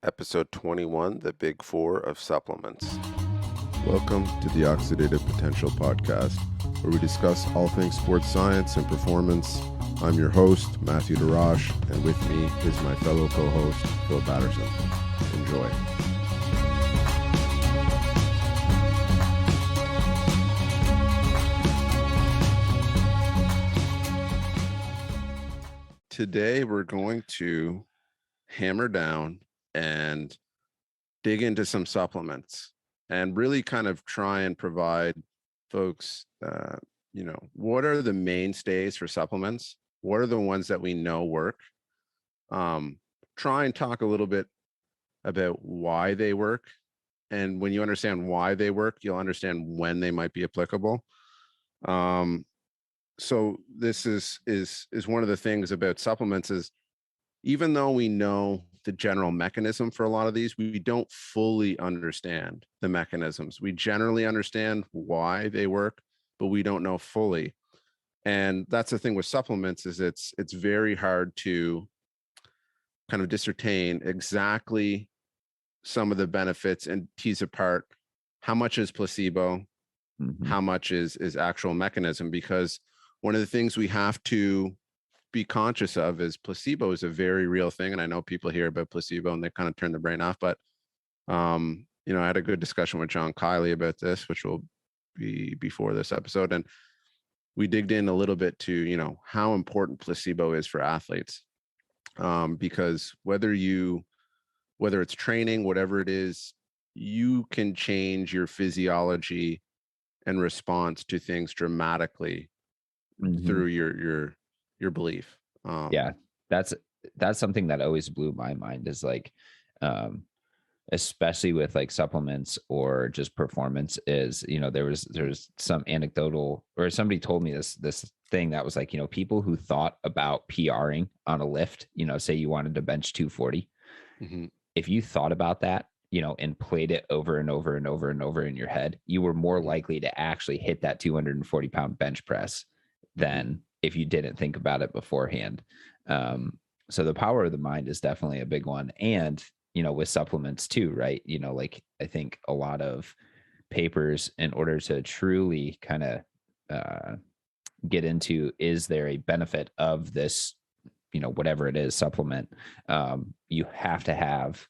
Episode 21, The Big Four of Supplements. Welcome to the Oxidative Potential Podcast, where we discuss all things sports science and performance. I'm your host, Matthew DeRoche, and with me is my fellow co-host, Phil Patterson. Enjoy. Today, we're going to hammer down and dig into some supplements and really kind of try and provide folks, what are the mainstays for supplements? What are the ones that we know work? Try and talk a little bit about why they work. And when you understand why they work, you'll understand when they might be applicable. So this is one of the things about supplements is, even though we know the general mechanism for a lot of these, we don't fully understand the mechanisms. We generally understand why they work, but we don't know fully. And that's the thing with supplements, is it's very hard to kind of discern exactly some of the benefits and tease apart how much is placebo, how much is actual mechanism, because one of the things we have to be conscious of is placebo is a very real thing. And I know people hear about placebo and they kind of turn their brain off, but I had a good discussion with John Kiley about this, which will be before this episode. And we digged in a little bit to, how important placebo is for athletes. Because whether it's training, whatever it is, you can change your physiology and response to things dramatically through your belief. That's something that always blew my mind, is like, especially with like supplements or just performance, is, there's some anecdotal, or somebody told me this thing that was like, people who thought about PRing on a lift, say you wanted to bench 240, if you thought about that, and played it over and over and over and over in your head, you were more likely to actually hit that 240-pound bench press than if you didn't think about it beforehand. So the power of the mind is definitely a big one. And, with supplements too, right? Like, I think a lot of papers, in order to truly kind of get into, is there a benefit of this, whatever it is, supplement, you have to have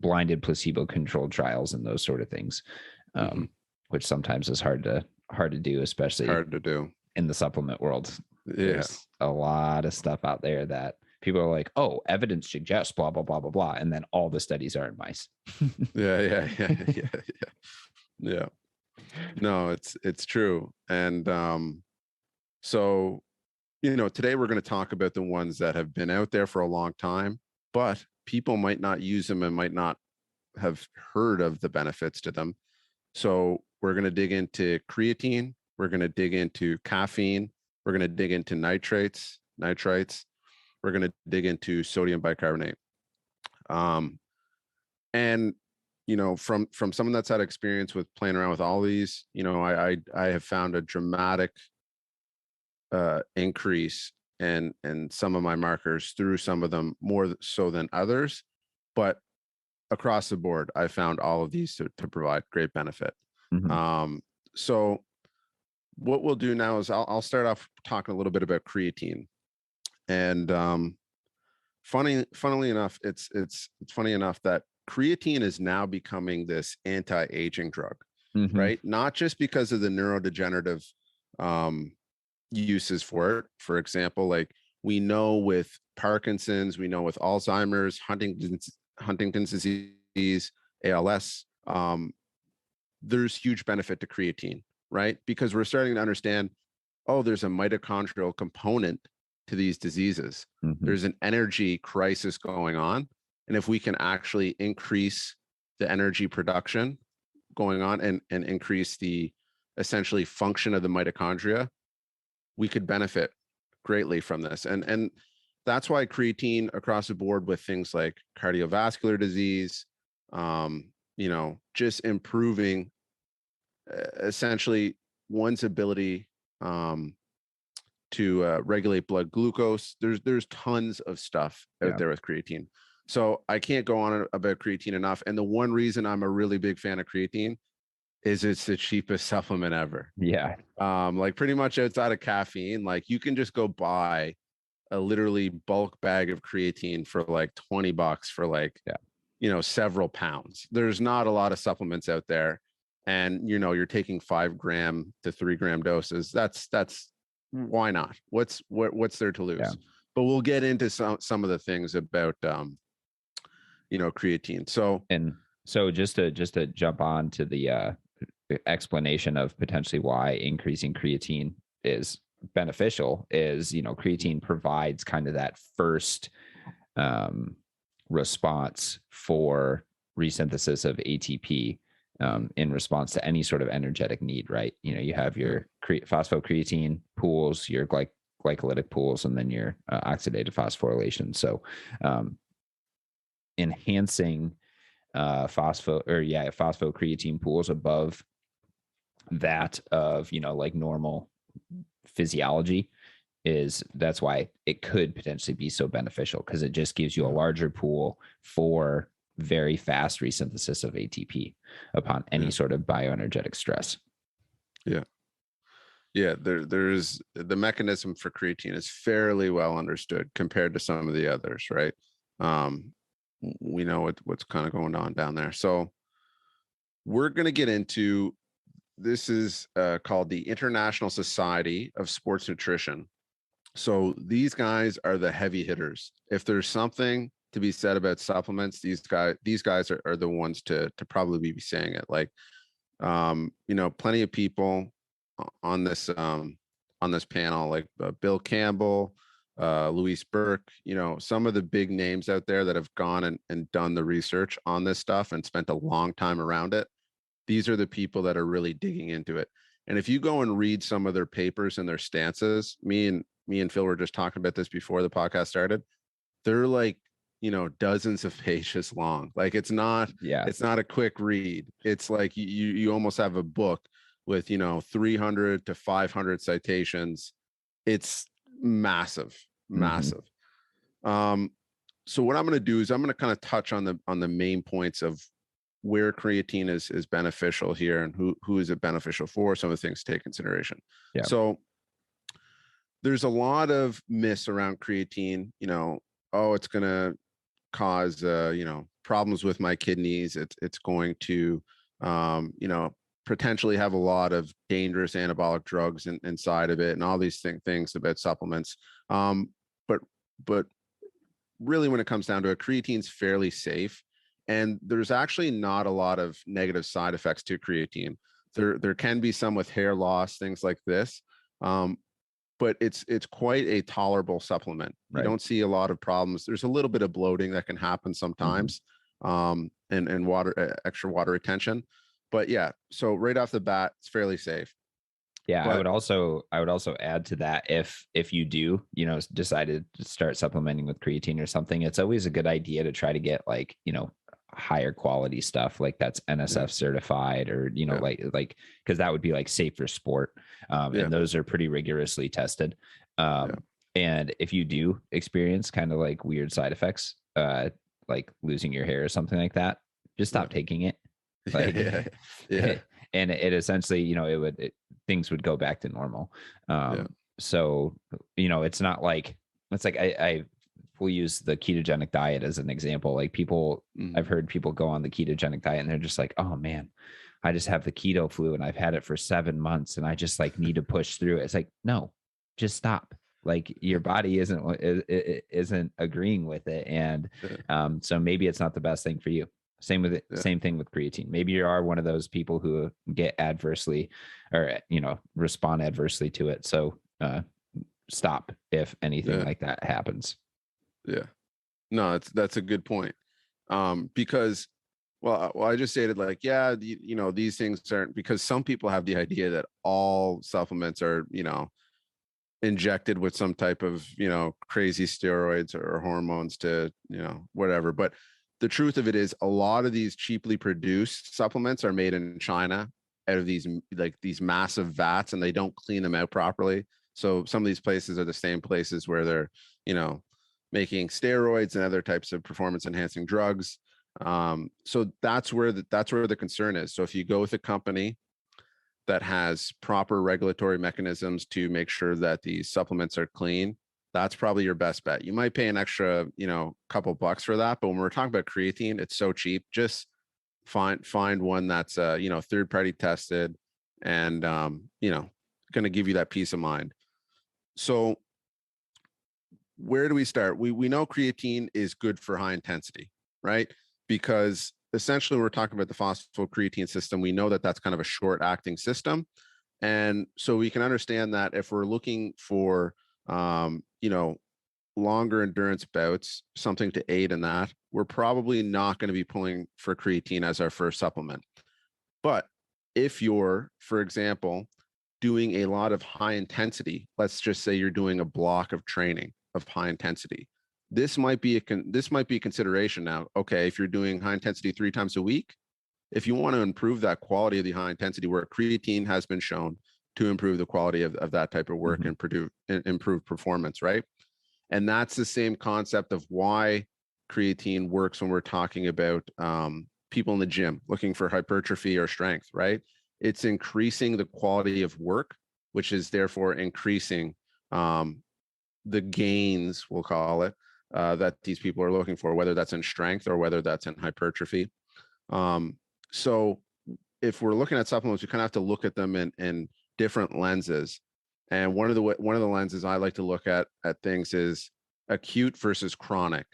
blinded placebo controlled trials and those sort of things, which sometimes is hard to do, especially in the supplement world. There's a lot of stuff out there that people are like, oh, evidence suggests blah, blah, blah, blah, blah. And then all the studies are in mice. Yeah. No, it's true. And so, today we're going to talk about the ones that have been out there for a long time, but people might not use them and might not have heard of the benefits to them. So we're going to dig into creatine. We're going to dig into caffeine. We're going to dig into nitrites. We're going to dig into sodium bicarbonate. And, from someone that's had experience with playing around with all these, I have found a dramatic increase in some of my markers through some of them, more so than others. But across the board, I found all of these to provide great benefit. So what we'll do now is I'll start off talking a little bit about creatine. And funnily enough, it's funny enough that creatine is now becoming this anti-aging drug, right? Not just because of the neurodegenerative uses for it. For example, like we know with Parkinson's, we know with Alzheimer's, Huntington's disease, ALS, there's huge benefit to creatine, right? Because we're starting to understand, there's a mitochondrial component to these diseases. There's an energy crisis going on. And if we can actually increase the energy production going on and increase the essentially function of the mitochondria, we could benefit greatly from this. And that's why creatine across the board with things like cardiovascular disease, just improving essentially one's ability to regulate blood glucose. There's tons of stuff out there with creatine. So I can't go on about creatine enough. And the one reason I'm a really big fan of creatine is it's the cheapest supplement ever. Yeah. Like pretty much outside of caffeine, like you can just go buy a literally bulk bag of creatine for like $20 for like, several pounds. There's not a lot of supplements out there. And you're taking 5 gram to 3 gram doses. That's why not? What's there to lose? Yeah. But we'll get into some of the things about creatine. So just to jump on to the explanation of potentially why increasing creatine is beneficial is, creatine provides kind of that first response for resynthesis of ATP in response to any sort of energetic need, right? You have your phosphocreatine pools, your glycolytic pools, and then your oxidative phosphorylation. So enhancing phosphocreatine pools above that of like normal physiology that's why it could potentially be so beneficial, because it just gives you a larger pool for very fast resynthesis of ATP upon any sort of bioenergetic stress. There's the mechanism for creatine is fairly well understood compared to some of the others, right? We know what's kind of going on down there. So we're going to get into this is called the International Society of Sports Nutrition. So these guys are the heavy hitters. If there's something to be said about supplements, these guys are the ones to probably be saying it. Like, plenty of people on this panel, like Bill Campbell, Louise Burke, some of the big names out there that have gone and done the research on this stuff and spent a long time around it. These are the people that are really digging into it. And if you go and read some of their papers and their stances, me and Phil were just talking about this before the podcast started. They're like, dozens of pages long. Like it's not a quick read. It's like you almost have a book with 300 to 500 citations. It's massive. So what I'm going to do is I'm going to kind of touch on the main points of where creatine is beneficial here and who is it beneficial for, some of the things to take consideration. So there's a lot of myths around creatine. It's going to cause problems with my kidneys. It's going to potentially have a lot of dangerous anabolic drugs inside of it, and all these things about supplements. But really, when it comes down to it, creatine's fairly safe, and there's actually not a lot of negative side effects to creatine. There can be some with hair loss, things like this. But it's quite a tolerable supplement. You don't see a lot of problems. There's a little bit of bloating that can happen sometimes, and extra water retention. But so right off the bat, it's fairly safe. Yeah, but I would also add to that, if you do, decided to start supplementing with creatine or something, it's always a good idea to try to get like, higher quality stuff like that's NSF certified, or like because that would be like safe for sport, and those are pretty rigorously tested. And if you do experience kind of like weird side effects, like losing your hair or something like that, just stop taking it. Like, and it essentially, things would go back to normal. So it's not like we'll use the ketogenic diet as an example. Like I've heard people go on the ketogenic diet and they're just like, oh man, I just have the keto flu and I've had it for 7 months and I just like need to push through it. It's like, no, just stop. Like your body isn't agreeing with it. And so maybe it's not the best thing for you. Same thing with creatine. Maybe you are one of those people who get adversely or, respond adversely to it. So stop if anything like that happens. No, that's a good point. Because I just stated like, these things aren't, because some people have the idea that all supplements are, injected with some type of, crazy steroids or hormones to, whatever. But the truth of it is a lot of these cheaply produced supplements are made in China out of these massive vats, and they don't clean them out properly. So some of these places are the same places where they're, making steroids and other types of performance enhancing drugs. So that's where the concern is. So if you go with a company that has proper regulatory mechanisms to make sure that these supplements are clean, that's probably your best bet. You might pay an extra, couple bucks for that, but when we're talking about creatine, it's so cheap. Just find one that's third party tested and going to give you that peace of mind. So where do we start? We know creatine is good for high intensity, right? Because essentially we're talking about the phosphocreatine system. We know that that's kind of a short acting system. And so we can understand that if we're looking for, longer endurance bouts, something to aid in that, we're probably not going to be pulling for creatine as our first supplement. But if you're, for example, doing a lot of high intensity, let's just say you're doing a block of training of high intensity, this might be a consideration now. Okay, if you're doing high intensity 3 times a week, if you want to improve that quality of the high intensity work, creatine has been shown to improve the quality of that type of work and improve performance, right? And that's the same concept of why creatine works when we're talking about people in the gym looking for hypertrophy or strength, right? It's increasing the quality of work, which is therefore increasing the gains, we'll call it, that these people are looking for, whether that's in strength or whether that's in hypertrophy. So if we're looking at supplements, we kind of have to look at them in different lenses. And one of the lenses I like to look at things is acute versus chronic.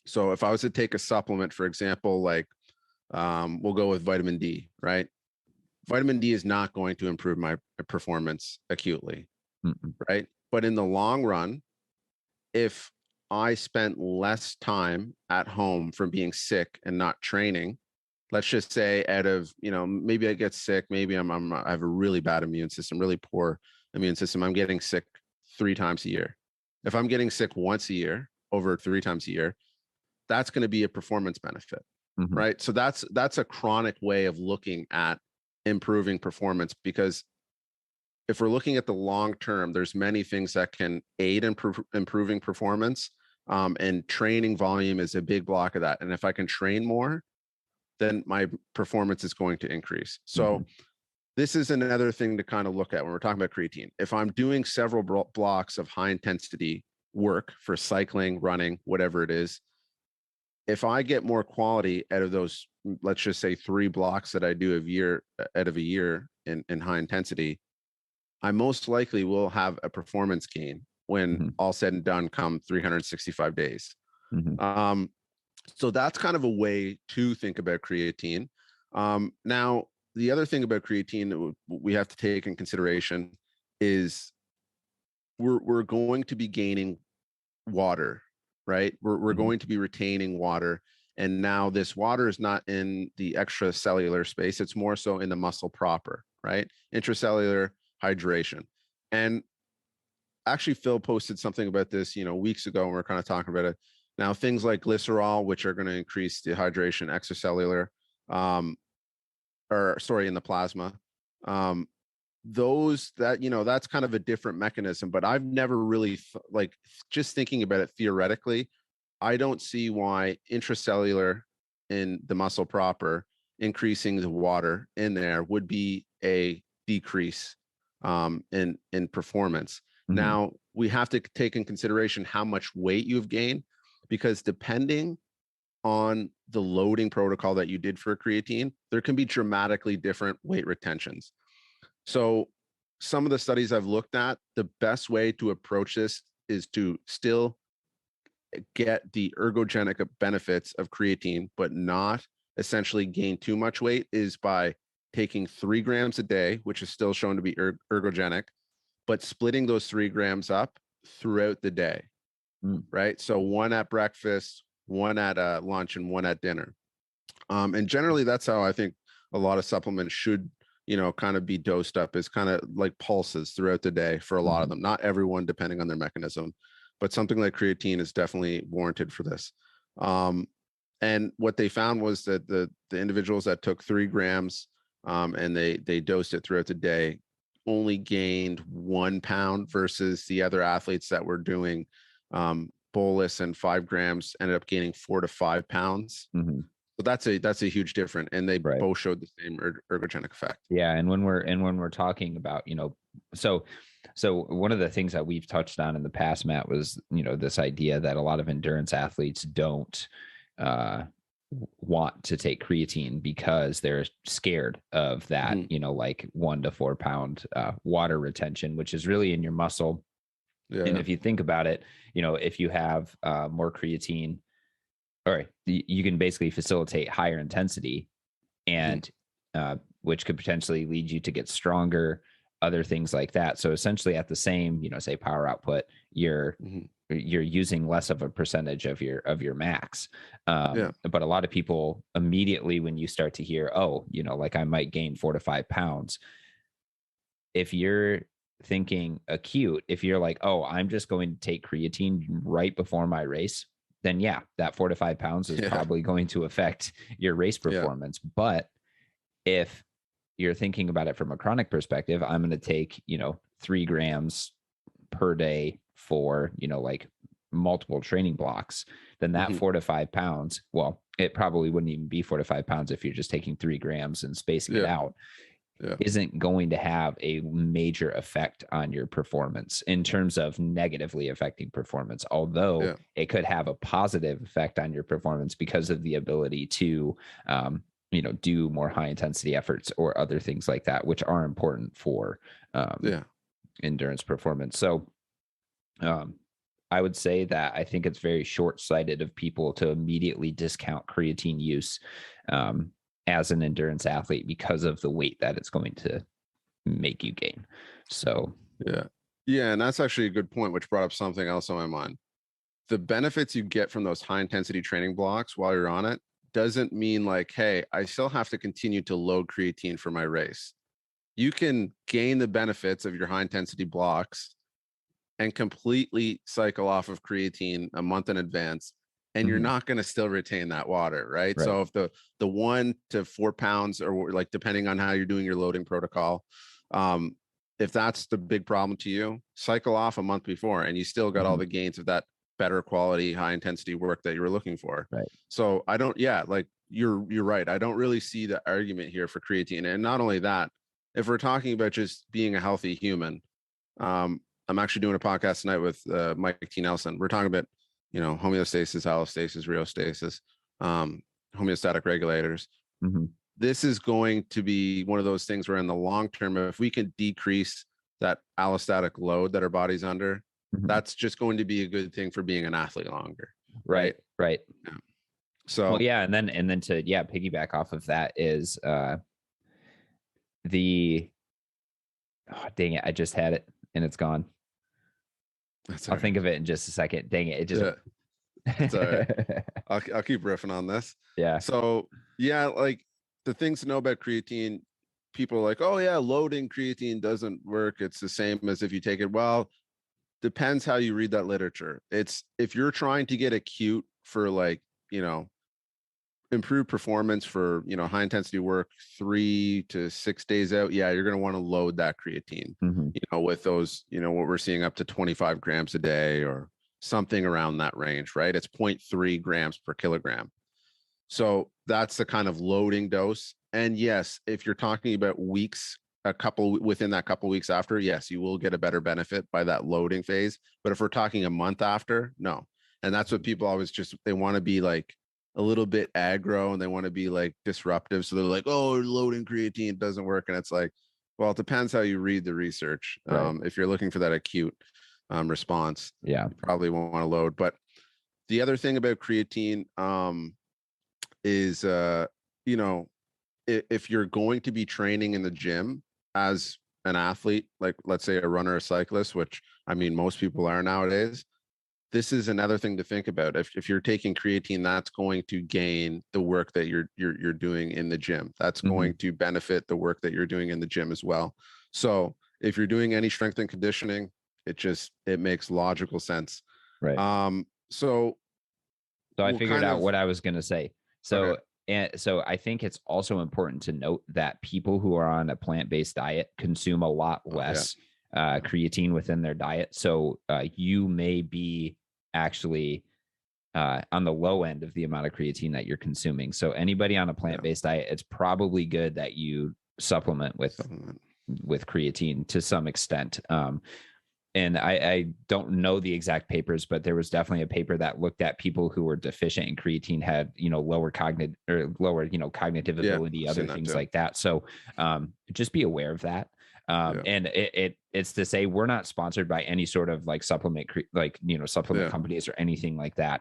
So if I was to take a supplement, for example, like we'll go with vitamin D, right? Vitamin D is not going to improve my performance acutely, right? But in the long run, if I spent less time at home from being sick and not training, let's just say out of, maybe I get sick, maybe I have a really bad immune system, really poor immune system. I'm getting sick 3 times a year. If I'm getting sick once a year over 3 times a year, that's going to be a performance benefit, right? So that's a chronic way of looking at improving performance, because if we're looking at the long term, there's many things that can aid in improving performance, and training volume is a big block of that. And if I can train more, then my performance is going to increase. So this is another thing to kind of look at when we're talking about creatine. If I'm doing several blocks of high intensity work for cycling, running, whatever it is, if I get more quality out of those, let's just say 3 blocks that I do out of a year in high intensity, I most likely will have a performance gain when all said and done come 365 days. So that's kind of a way to think about creatine. Now, the other thing about creatine that we have to take in consideration is we're going to be gaining water, right? We're going to be retaining water. And now this water is not in the extracellular space. It's more so in the muscle proper, right? Intracellular hydration. And actually, Phil posted something about this, weeks ago, and we're kind of talking about it. Now, things like glycerol, which are going to increase the hydration extracellular, in the plasma, that's kind of a different mechanism. But I've never really just thinking about it theoretically, I don't see why intracellular in the muscle proper increasing the water in there would be a decrease in performance. Now, we have to take in consideration how much weight you've gained, because depending on the loading protocol that you did for creatine, there can be dramatically different weight retentions. So some of the studies I've looked at, the best way to approach this is to still get the ergogenic benefits of creatine, but not essentially gain too much weight, is by taking 3 grams a day, which is still shown to be ergogenic, but splitting those 3 grams up throughout the day, right? So 1 at breakfast, 1 at lunch, and 1 at dinner. And generally, that's how I think a lot of supplements should, kind of be dosed up, is kind of like pulses throughout the day for a lot of them. Not everyone, depending on their mechanism, but something like creatine is definitely warranted for this. And what they found was that the individuals that took 3 grams and they dosed it throughout the day only gained 1 pound, versus the other athletes that were doing bolus and 5 grams ended up gaining 4 to 5 pounds. Mm-hmm. So that's a huge difference, and they Right. both showed the same ergogenic effect. Yeah, and when we're talking about, so one of the things that we've touched on in the past, Matt, was, this idea that a lot of endurance athletes don't want to take creatine because they're scared of that, like 1 to 4 pound water retention, which is really in your muscle. Yeah. And if you think about it, if you have more creatine, or you can basically facilitate higher intensity, and which could potentially lead you to get stronger, other things like that. So essentially at the same, say power output, you're using less of a percentage of your max. But a lot of people immediately, when you start to hear, like I might gain 4 to 5 pounds, if you're thinking acute, if you're like, oh, I'm just going to take creatine right before my race, then yeah, that 4 to 5 pounds is probably going to affect your race performance. But if you're thinking about it from a chronic perspective, I'm going to take, 3 grams per day for, like multiple training blocks, then that 4 to 5 pounds, well, it probably wouldn't even be 4 to 5 pounds if you're just taking 3 grams and spacing it out. Isn't going to have a major effect on your performance in terms of negatively affecting performance, although it could have a positive effect on your performance because of the ability to do more high intensity efforts or other things like that, which are important for endurance performance. So I would say that I think it's very short-sighted of people to immediately discount creatine use as an endurance athlete because of the weight that it's going to make you gain. So and that's actually a good point, which brought up something else on my mind. The benefits you get from those high intensity training blocks while you're on it doesn't mean like, hey, I still have to continue to load creatine for my race. You can gain the benefits of your high intensity blocks and completely cycle off of creatine a month in advance, and you're not going to still retain that water, right? So if the 1 to 4 pounds, or like depending on how you're doing your loading protocol, if that's the big problem to you, cycle off a month before, and you still got all the gains of that better quality, high intensity work that you were looking for. Right. So I don't, like you're right. I don't really see the argument here for creatine. And not only that, if we're talking about just being a healthy human, I'm actually doing a podcast tonight with Mike T. Nelson. We're talking about, homeostasis, allostasis, rheostasis, homeostatic regulators. This is going to be one of those things where in the long term, if we can decrease that allostatic load that our body's under, that's just going to be a good thing for being an athlete longer. Right. Yeah. So, well, and then to piggyback off of that is dang it, I just had it and it's gone. I'll think of it in just a second. Dang it. It just, it's all right. I'll keep riffing on this. Yeah. So like the things to know about creatine, people are like, oh yeah, loading creatine doesn't work. It's the same as if you take it. Well, depends how you read that literature. It's if you're trying to get acute for like, improved performance for, high intensity work 3 to 6 days out, you're going to want to load that creatine, with those, what we're seeing up to 25 grams a day or something around that range, right? It's 0.3 grams per kilogram. So that's the kind of loading dose. And yes, if you're talking about weeks, within that couple weeks after, yes, you will get a better benefit by that loading phase. But if we're talking a month after, no. And that's what people always they want to be like a little bit aggro, and they want to be like disruptive. So they're like, oh, loading creatine doesn't work. And it's like, well, it depends how you read the research. Right. If you're looking for that acute response, you probably won't want to load. But the other thing about creatine is, if you're going to be training in the gym as an athlete, like let's say a runner or cyclist, which I mean, most people are nowadays, this is another thing to think about. If you're taking creatine, that's going to gain the work that you're doing in the gym. That's going to benefit the work that you're doing in the gym as well. So if you're doing any strength and conditioning, it makes logical sense. Right. So I figured out what I was going to say. So, okay. And so I think it's also important to note that people who are on a plant-based diet consume a lot less creatine within their diet. So you may be actually on the low end of the amount of creatine that you're consuming. So anybody on a plant-based diet, it's probably good that you supplement with creatine to some extent. And I don't know the exact papers, but there was definitely a paper that looked at people who were deficient in creatine had, lower cognitive ability, other things like that. So just be aware of that. And it's to say we're not sponsored by any sort of like supplement companies or anything like that.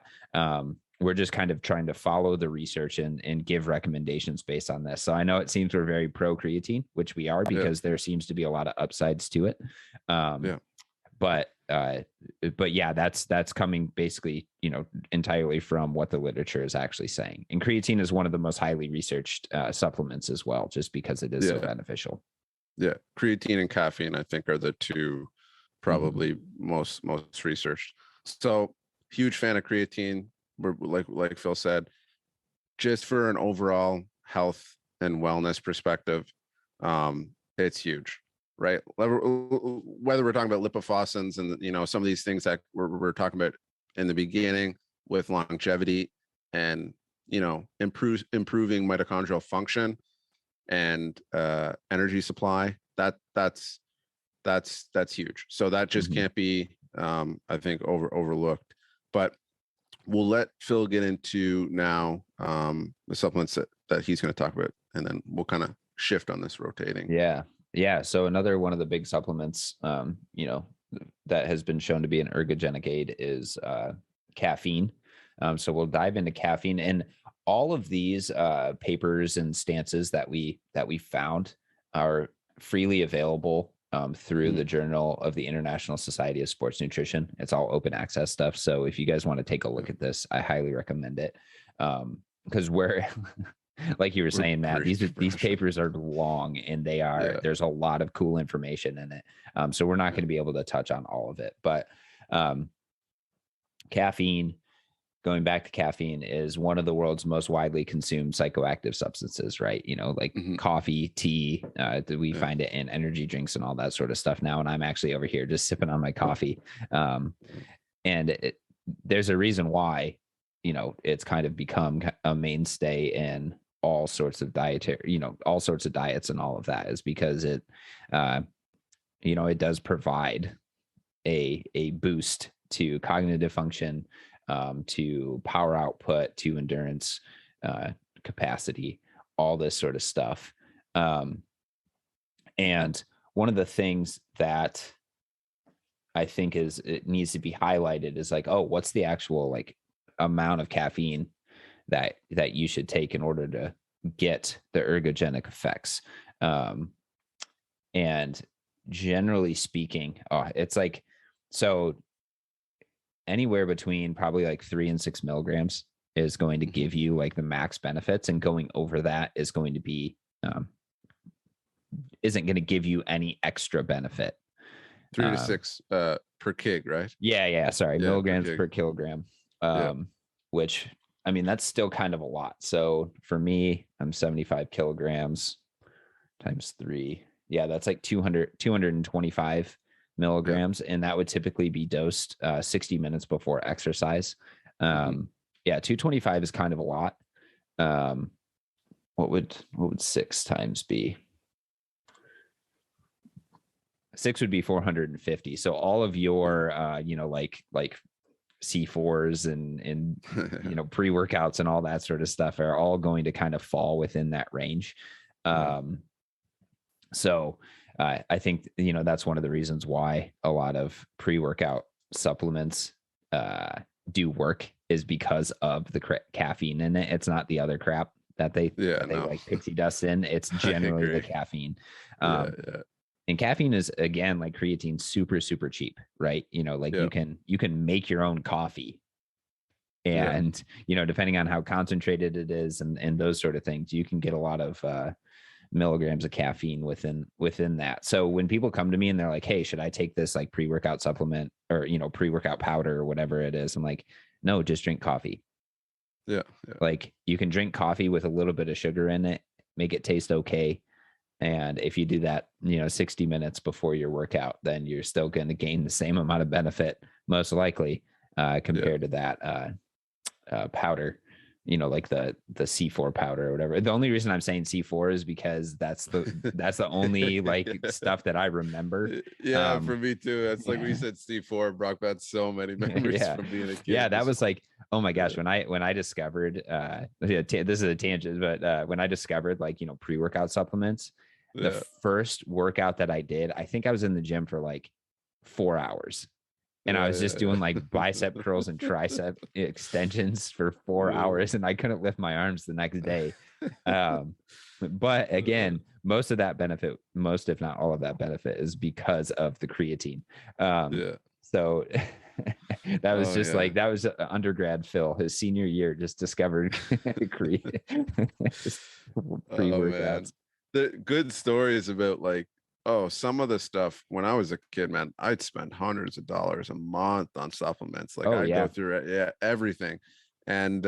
We're just kind of trying to follow the research and give recommendations based on this. So I know it seems we're very pro creatine, which we are, because there seems to be a lot of upsides to it. But yeah, that's coming basically, entirely from what the literature is actually saying. And creatine is one of the most highly researched supplements as well, just because it is so beneficial. Yeah, creatine and caffeine, I think, are the two probably most researched. So huge fan of creatine. We're like Phil said, just for an overall health and wellness perspective, it's huge. Right, whether we're talking about lipofuscins and some of these things that we're talking about in the beginning with longevity and improving mitochondrial function and energy supply, that's huge. So that just can't be I think overlooked. But we'll let Phil get into now the supplements that he's going to talk about, and then we'll kind of shift on this rotating. Yeah. So another one of the big supplements, that has been shown to be an ergogenic aid is caffeine. So we'll dive into caffeine, and all of these papers and stances that we found are freely available through the Journal of the International Society of Sports Nutrition. It's all open access stuff. So if you guys want to take a look at this, I highly recommend it. Because we're like you were saying, Matt, these papers are long, and there's a lot of cool information in it. So we're not going to be able to touch on all of it, but caffeine, going back to caffeine, is one of the world's most widely consumed psychoactive substances, right? Coffee, tea, we find it in energy drinks and all that sort of stuff now. And I'm actually over here just sipping on my coffee. And there's a reason why, it's kind of become a mainstay in all sorts of dietary, all sorts of diets and all of that, is because it, it does provide a boost to cognitive function, to power output, to endurance capacity, all this sort of stuff. And one of the things that I think it needs to be highlighted is like, what's the actual like amount of caffeine that you should take in order to get the ergogenic effects. And generally speaking, it's like, so anywhere between probably like 3 and 6 milligrams is going to give you like the max benefits, and going over that is going to be isn't going to give you any extra benefit. 3 to 6 per kg, right? Sorry, milligrams per kilogram. Which, I mean, that's still kind of a lot. So for me, I'm 75 kilograms times 3. Yeah, that's like 225 milligrams. And that would typically be dosed 60 minutes before exercise. 225 is kind of a lot. What would 6 times be? 6 would be 450. So all of your, like C4s and pre-workouts and all that sort of stuff are all going to kind of fall within that range. So I think, that's one of the reasons why a lot of pre-workout supplements do work, is because of the caffeine in it. It's not the other crap that they like pixie dust in. It's generally the caffeine. And caffeine is, again, like creatine, super, super cheap, right? You can make your own coffee, and, depending on how concentrated it is and those sort of things, you can get a lot of milligrams of caffeine within that. So when people come to me and they're like, hey, should I take this like pre-workout supplement or, pre-workout powder or whatever it is? I'm like, no, just drink coffee. Like, you can drink coffee with a little bit of sugar in it, make it taste okay. And if you do that, 60 minutes before your workout, then you're still going to gain the same amount of benefit, most likely, compared to that powder, like the C4 powder or whatever. The only reason I'm saying C4 is because that's the only like Yeah. stuff that I remember. Yeah, for me too. That's like when you said C4, brought back so many memories yeah, from being a yeah, kid. that Just, was like, oh my gosh, yeah, when I discovered this is a tangent, but when I discovered like pre-workout supplements, the yeah. first workout that I did, I think I was in the gym for like 4 hours, and I was just doing like bicep curls and tricep extensions for 4 hours, and I couldn't lift my arms the next day. But again, most of that benefit, most if not all of that benefit, is because of the creatine. Yeah. So that was Oh just yeah. like, that was undergrad Phil, his senior year, just discovered just Oh man. pre-workouts. The good stories about like, oh, some of the stuff when I was a kid, man, I'd spend hundreds of dollars a month on supplements. Like Oh I'd go yeah. through it, yeah, everything. And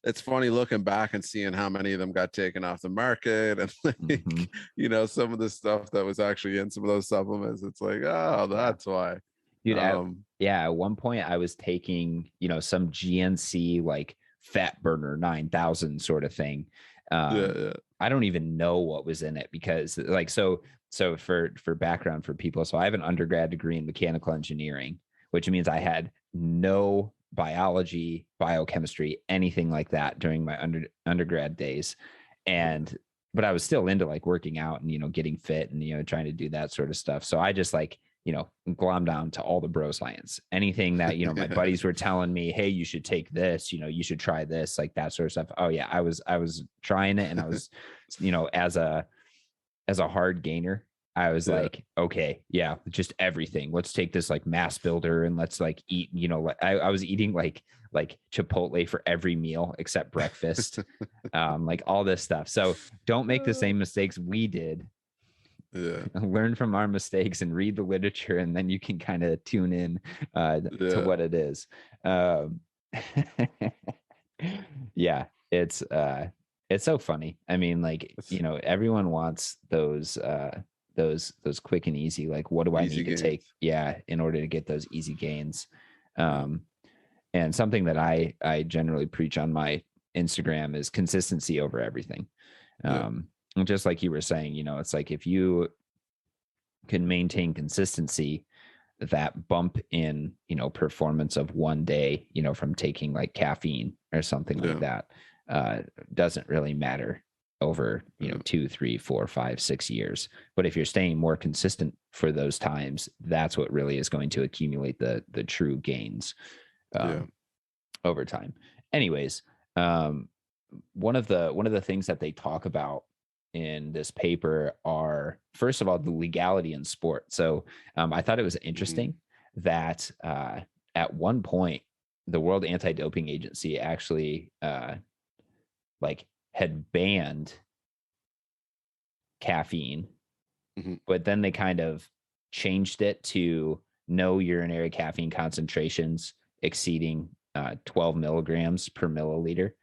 it's funny looking back and seeing how many of them got taken off the market and like, Mhm. some of the stuff that was actually in some of those supplements. It's like, oh, Yeah. that's why. Dude, Um, at one point I was taking, some GNC like fat burner 9,000 sort of thing. yeah, Um, yeah. I don't even know what was in it because like, so for background for people, so I have an undergrad degree in mechanical engineering, which means I had no biology, biochemistry, anything like that during my undergrad days. And but I was still into like working out and getting fit and trying to do that sort of stuff. So I just like glom down to all the bro science. Anything that my buddies were telling me, hey, you should take this, you should try this, like that sort of stuff. Oh yeah, I was trying it, and I was, as a hard gainer, I was Yeah. like, okay, yeah, just everything. Let's take this like mass builder and let's like eat, like I was eating like Chipotle for every meal except breakfast, like all this stuff. So don't make the same mistakes we did. Yeah. Learn from our mistakes and read the literature, and then you can kind of tune in to Yeah. what it is. Um, yeah, it's so funny. I mean, like, everyone wants those quick and easy, like, what do I Easy need to take, gains. in order to get those easy gains. Yeah. um and something that I generally preach on my Instagram is consistency over everything. Yeah. And just like you were saying, it's like if you can maintain consistency, that bump in performance of one day, from taking like caffeine or something like Yeah. that, doesn't really matter over Yeah. 2, 3, 4, 5, 6 years. But if you're staying more consistent for those times, that's what really is going to accumulate the true gains Yeah. over time. Anyways, um, one of the things that they talk about in this paper are, first of all, the legality in sport. So I thought it was Mhm. interesting that at one point the World Anti-Doping Agency actually like had banned caffeine, Mhm. but then they kind of changed it to no urinary caffeine concentrations exceeding 12 milligrams per milliliter.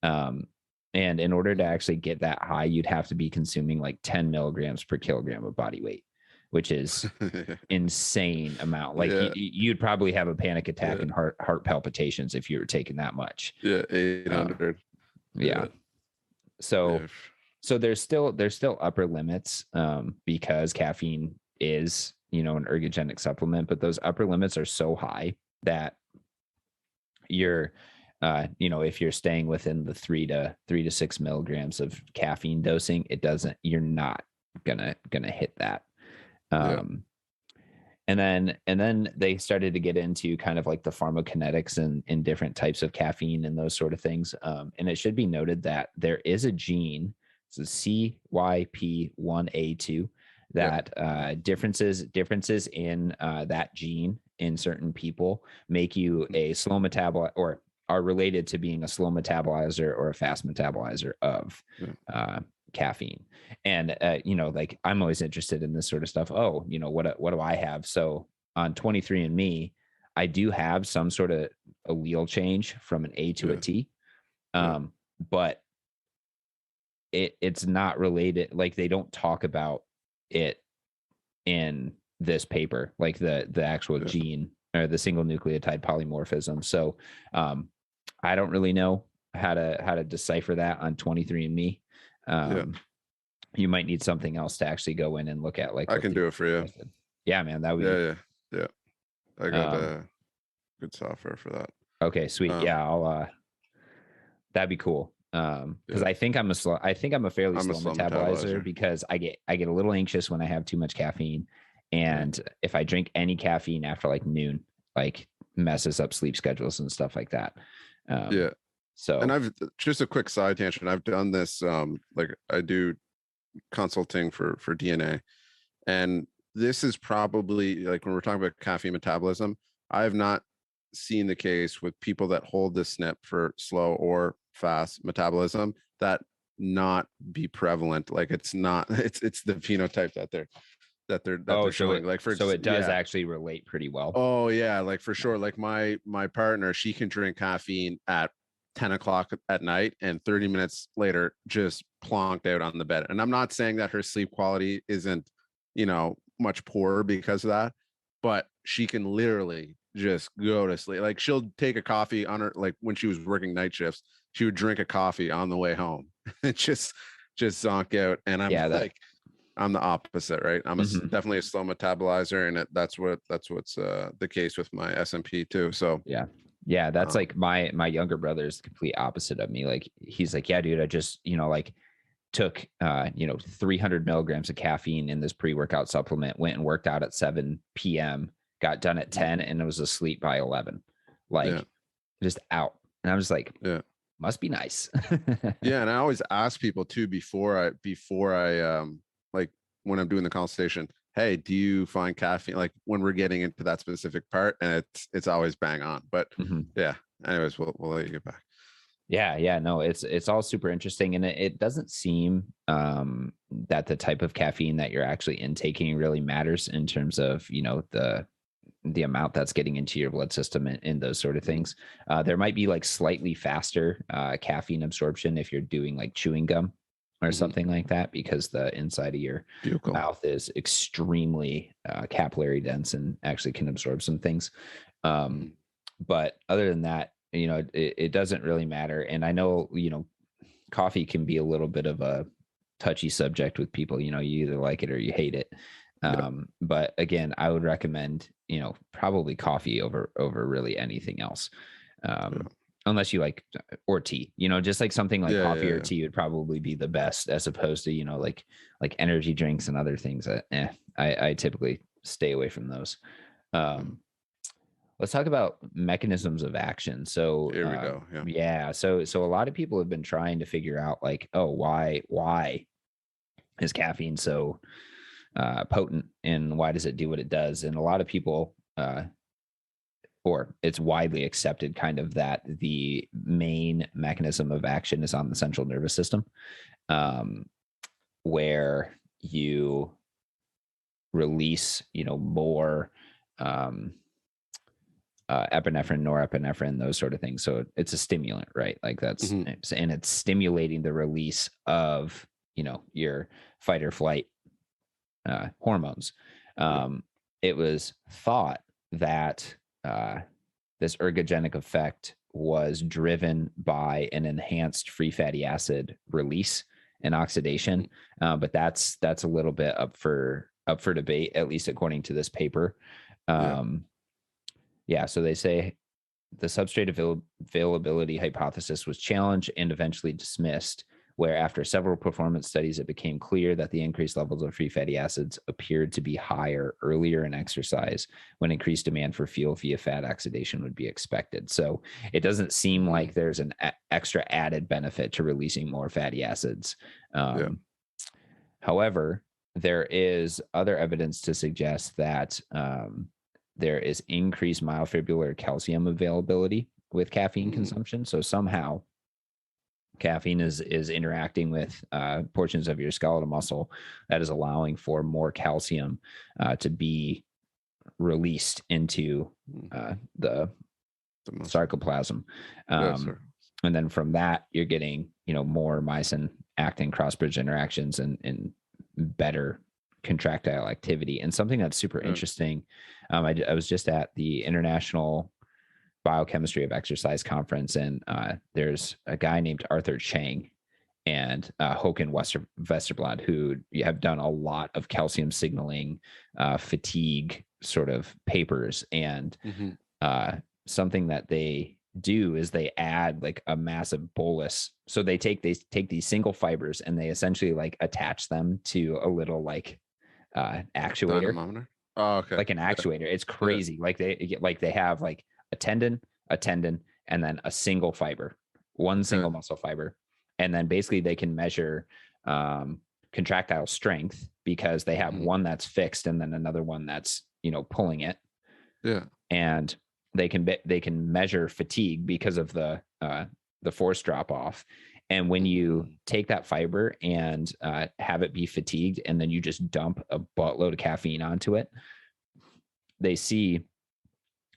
Um, and in order to Mhm. actually get that high, you'd have to be consuming like 10 milligrams per kilogram of body weight, which is insane amount. Like Yeah. you'd probably have a panic attack Yeah. and heart palpitations if you were taking that much. Yeah. Uh, 800. yeah. Yeah. So Yeah. there's still upper limits, because caffeine is an ergogenic supplement, but those upper limits are so high that you're if you're staying within the 3 to 6 milligrams of caffeine dosing, you're not gonna hit that. Yeah. um and then they started to get into kind of like the pharmacokinetics and in different types of caffeine and those sort of things. And it should be noted that there is a gene, so CYP1A2, Yeah. that differences in that gene in certain people make you a slow metabolizer, or are related to being a slow metabolizer or a fast metabolizer of Yeah. caffeine. And like, I'm always interested in this sort of stuff. Oh, what do I have? So on 23andMe, I do have some sort of allele change from an A to a Yeah. T. Yeah. But it's not related. Like, they don't talk about it in this paper, like the actual Yeah. gene or the single nucleotide polymorphism. So I don't really know how to decipher that on 23andMe. You might need something else to actually go in and look at, like I what can do it for you. Yeah, man, that would yeah. I got good software for that. Okay, sweet. Yeah, I'll that'd be cool. Because I think I'm a fairly slow metabolizer because I get a little anxious when I have too much caffeine. And if I drink any caffeine after like noon, like messes up sleep schedules and stuff like that. So, and I've just a quick side tangent. I've done this, like I do consulting for DNA, and this is probably like when we're talking about caffeine metabolism, I have not seen the case with people that hold this SNP for slow or fast metabolism that not be prevalent. Like it's not, it's the phenotype that they're showing. Like so it does actually relate pretty well. Oh yeah, like for sure. Like my partner, she can drink caffeine at 10 o'clock at night and 30 minutes later just plonked out on the bed. And I'm not saying that her sleep quality isn't, much poorer because of that, but she can literally just go to sleep. Like she'll take a coffee on her, like when she was working night shifts, she would drink a coffee on the way home and just zonk out. And I'm I'm the opposite, right? I'm definitely a slow metabolizer, and that's what's the case with my SMP too. So yeah, that's like my younger brother is the complete opposite of me. Like he's like, yeah, dude, I just took 300 milligrams of caffeine in this pre-workout supplement, went and worked out at 7 p.m., got done at 10, and it was asleep by 11, like just out. And I was like, must be nice. Yeah, and I always ask people too before I like when I'm doing the consultation, hey, do you find caffeine, like when we're getting into that specific part, and it's always bang on. But yeah, anyways, we'll let you get back. Yeah, no, it's all super interesting, and it doesn't seem that the type of caffeine that you're actually intaking really matters in terms of the amount that's getting into your blood system and those sort of things. There might be like slightly faster caffeine absorption if you're doing like chewing gum or something like that, because the inside of your mouth is extremely capillary dense and actually can absorb some things. But other than that, it doesn't really matter. And I know, coffee can be a little bit of a touchy subject with people. You either like it or you hate it. But again, I would recommend, probably coffee over really anything else. Unless you like, or tea, just like something like coffee or tea would probably be the best, as opposed to, like energy drinks and other things that I typically stay away from those. Let's talk about mechanisms of action. So here we go. So a lot of people have been trying to figure out like, oh, why is caffeine so potent, and why does it do what it does? And a lot of people, or it's widely accepted kind of, that the main mechanism of action is on the central nervous system, where you release, more epinephrine, norepinephrine, those sort of things. So it's a stimulant, right? Like that's, and it's stimulating the release of, your fight or flight hormones. It was thought that this ergogenic effect was driven by an enhanced free fatty acid release and oxidation. But that's a little bit up for debate, at least according to this paper. So they say the substrate availability hypothesis was challenged and eventually dismissed, where after several performance studies, it became clear that the increased levels of free fatty acids appeared to be higher earlier in exercise, when increased demand for fuel via fat oxidation would be expected. So it doesn't seem like there's an extra added benefit to releasing more fatty acids. However, there is other evidence to suggest that there is increased myofibrillar calcium availability with caffeine consumption. So somehow caffeine is interacting with portions of your skeletal muscle that is allowing for more calcium to be released into the sarcoplasm. And then from that, you're getting, more myosin actin cross bridge interactions and better contractile activity. And something that's super interesting, I was just at the International Biochemistry of Exercise conference, and there's a guy named Arthur Chang and Håkan Westerblad, who have done a lot of calcium signaling, fatigue sort of papers. And something that they do is they add like a massive bolus. So they take these single fibers and they essentially like attach them to a little like actuator. Dynamometer? Oh, okay. Like an actuator. It's crazy. Like they have like a tendon, and then a single fiber, one single muscle fiber. And then basically they can measure contractile strength because they have one that's fixed and then another one that's, pulling it. Yeah. And they can measure fatigue because of the force drop off. And when you take that fiber and have it be fatigued, and then you just dump a buttload of caffeine onto it, they see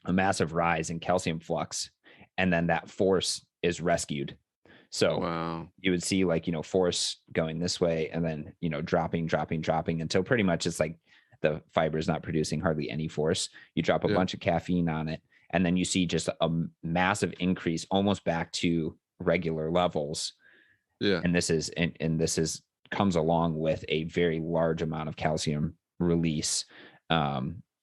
a massive rise in calcium flux, and then that force is rescued. So you would see like, force going this way and then, dropping until pretty much it's like the fiber is not producing hardly any force. You drop a bunch of caffeine on it, and then you see just a massive increase almost back to regular levels. Yeah. And this is comes along with a very large amount of calcium release.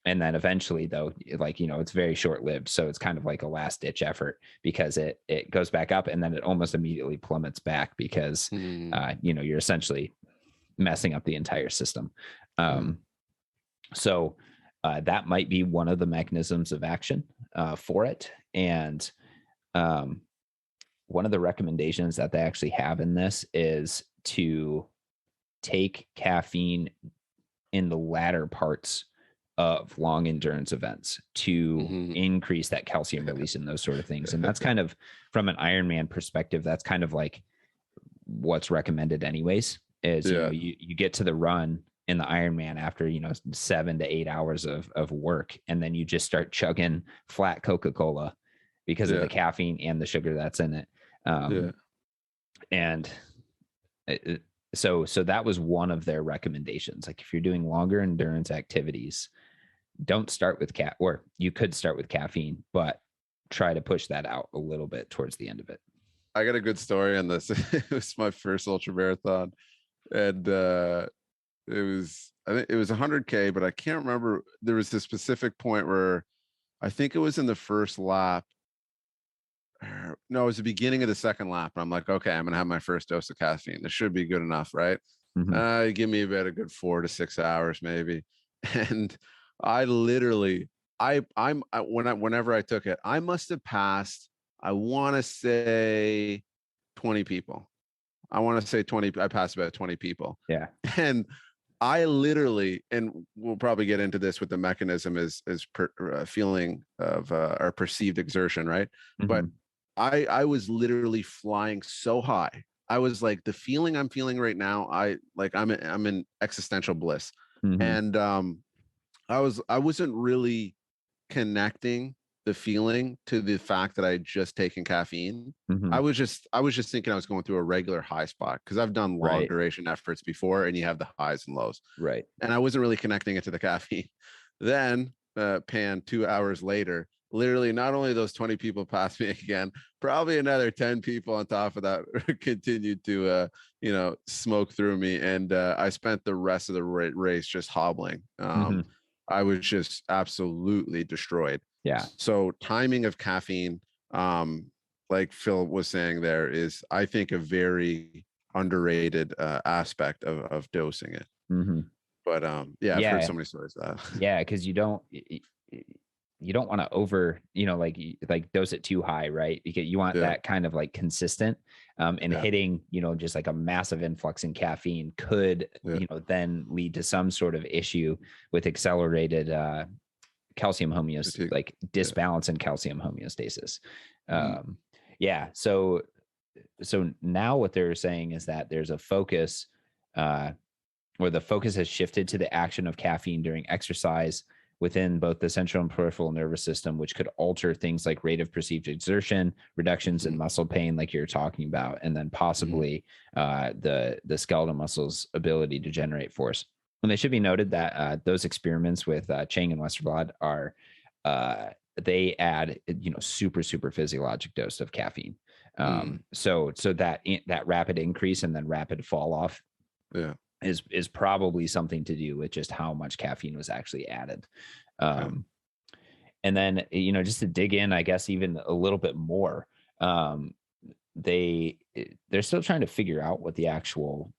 And then eventually though, like, it's very short lived. So it's kind of like a last ditch effort because it goes back up and then it almost immediately plummets back because, you're essentially messing up the entire system. So that might be one of the mechanisms of action for it. And one of the recommendations that they actually have in this is to take caffeine in the latter parts of long endurance events to increase that calcium release and those sort of things. And that's kind of, from an Ironman perspective, that's kind of like what's recommended anyways, is you get to the run in the Ironman after 7 to 8 hours of work, and then you just start chugging flat Coca-Cola because of the caffeine and the sugar that's in it. And so that was one of their recommendations. Like if you're doing longer endurance activities, don't start with or you could start with caffeine, but try to push that out a little bit towards the end of it. I got a good story on this. It was my first ultra marathon, and I think it was 100K, but I can't remember. There was this specific point where I think it was in the first lap. No, it was the beginning of the second lap. And I'm like, okay, I'm going to have my first dose of caffeine. This should be good enough, right? Give me about a good 4 to 6 hours, maybe. And I literally, whenever I took it, I must have passed, I want to say 20 people. I passed about 20 people. Yeah. And I literally, and we'll probably get into this with the mechanism is feeling of our perceived exertion, right? But I was literally flying so high. I was like, the feeling I'm feeling right now, I'm in existential bliss. And I wasn't really connecting the feeling to the fact that I had just taken caffeine. I was just thinking I was going through a regular high spot because I've done long duration efforts before and you have the highs and lows. Right. And I wasn't really connecting it to the caffeine. Then pan 2 hours later, literally not only those 20 people passed me again, probably another 10 people on top of that continued to smoke through me. And I spent the rest of the race just hobbling. I was just absolutely destroyed. Yeah. So timing of caffeine, like Phil was saying there, is I think a very underrated aspect of dosing it. But I've heard so many stories of that. Yeah, because you don't want to over, like dose it too high, right? Because you want that kind of like consistent, and hitting, just like a massive influx in caffeine could, then lead to some sort of issue with accelerated calcium homeostasis, like disbalance in calcium homeostasis. So now what they're saying is that there's a focus, or the focus has shifted to the action of caffeine during exercise within both the central and peripheral nervous system, which could alter things like rate of perceived exertion, reductions in muscle pain, like you're talking about, and then possibly the skeletal muscles' ability to generate force. And it should be noted that those experiments with Chang and Westerblad are they add super physiologic dose of caffeine. So that rapid increase and then rapid fall off Yeah. is probably something to do with just how much caffeine was actually added. And then just to dig in, I guess even a little bit more, they're still trying to figure out what the actual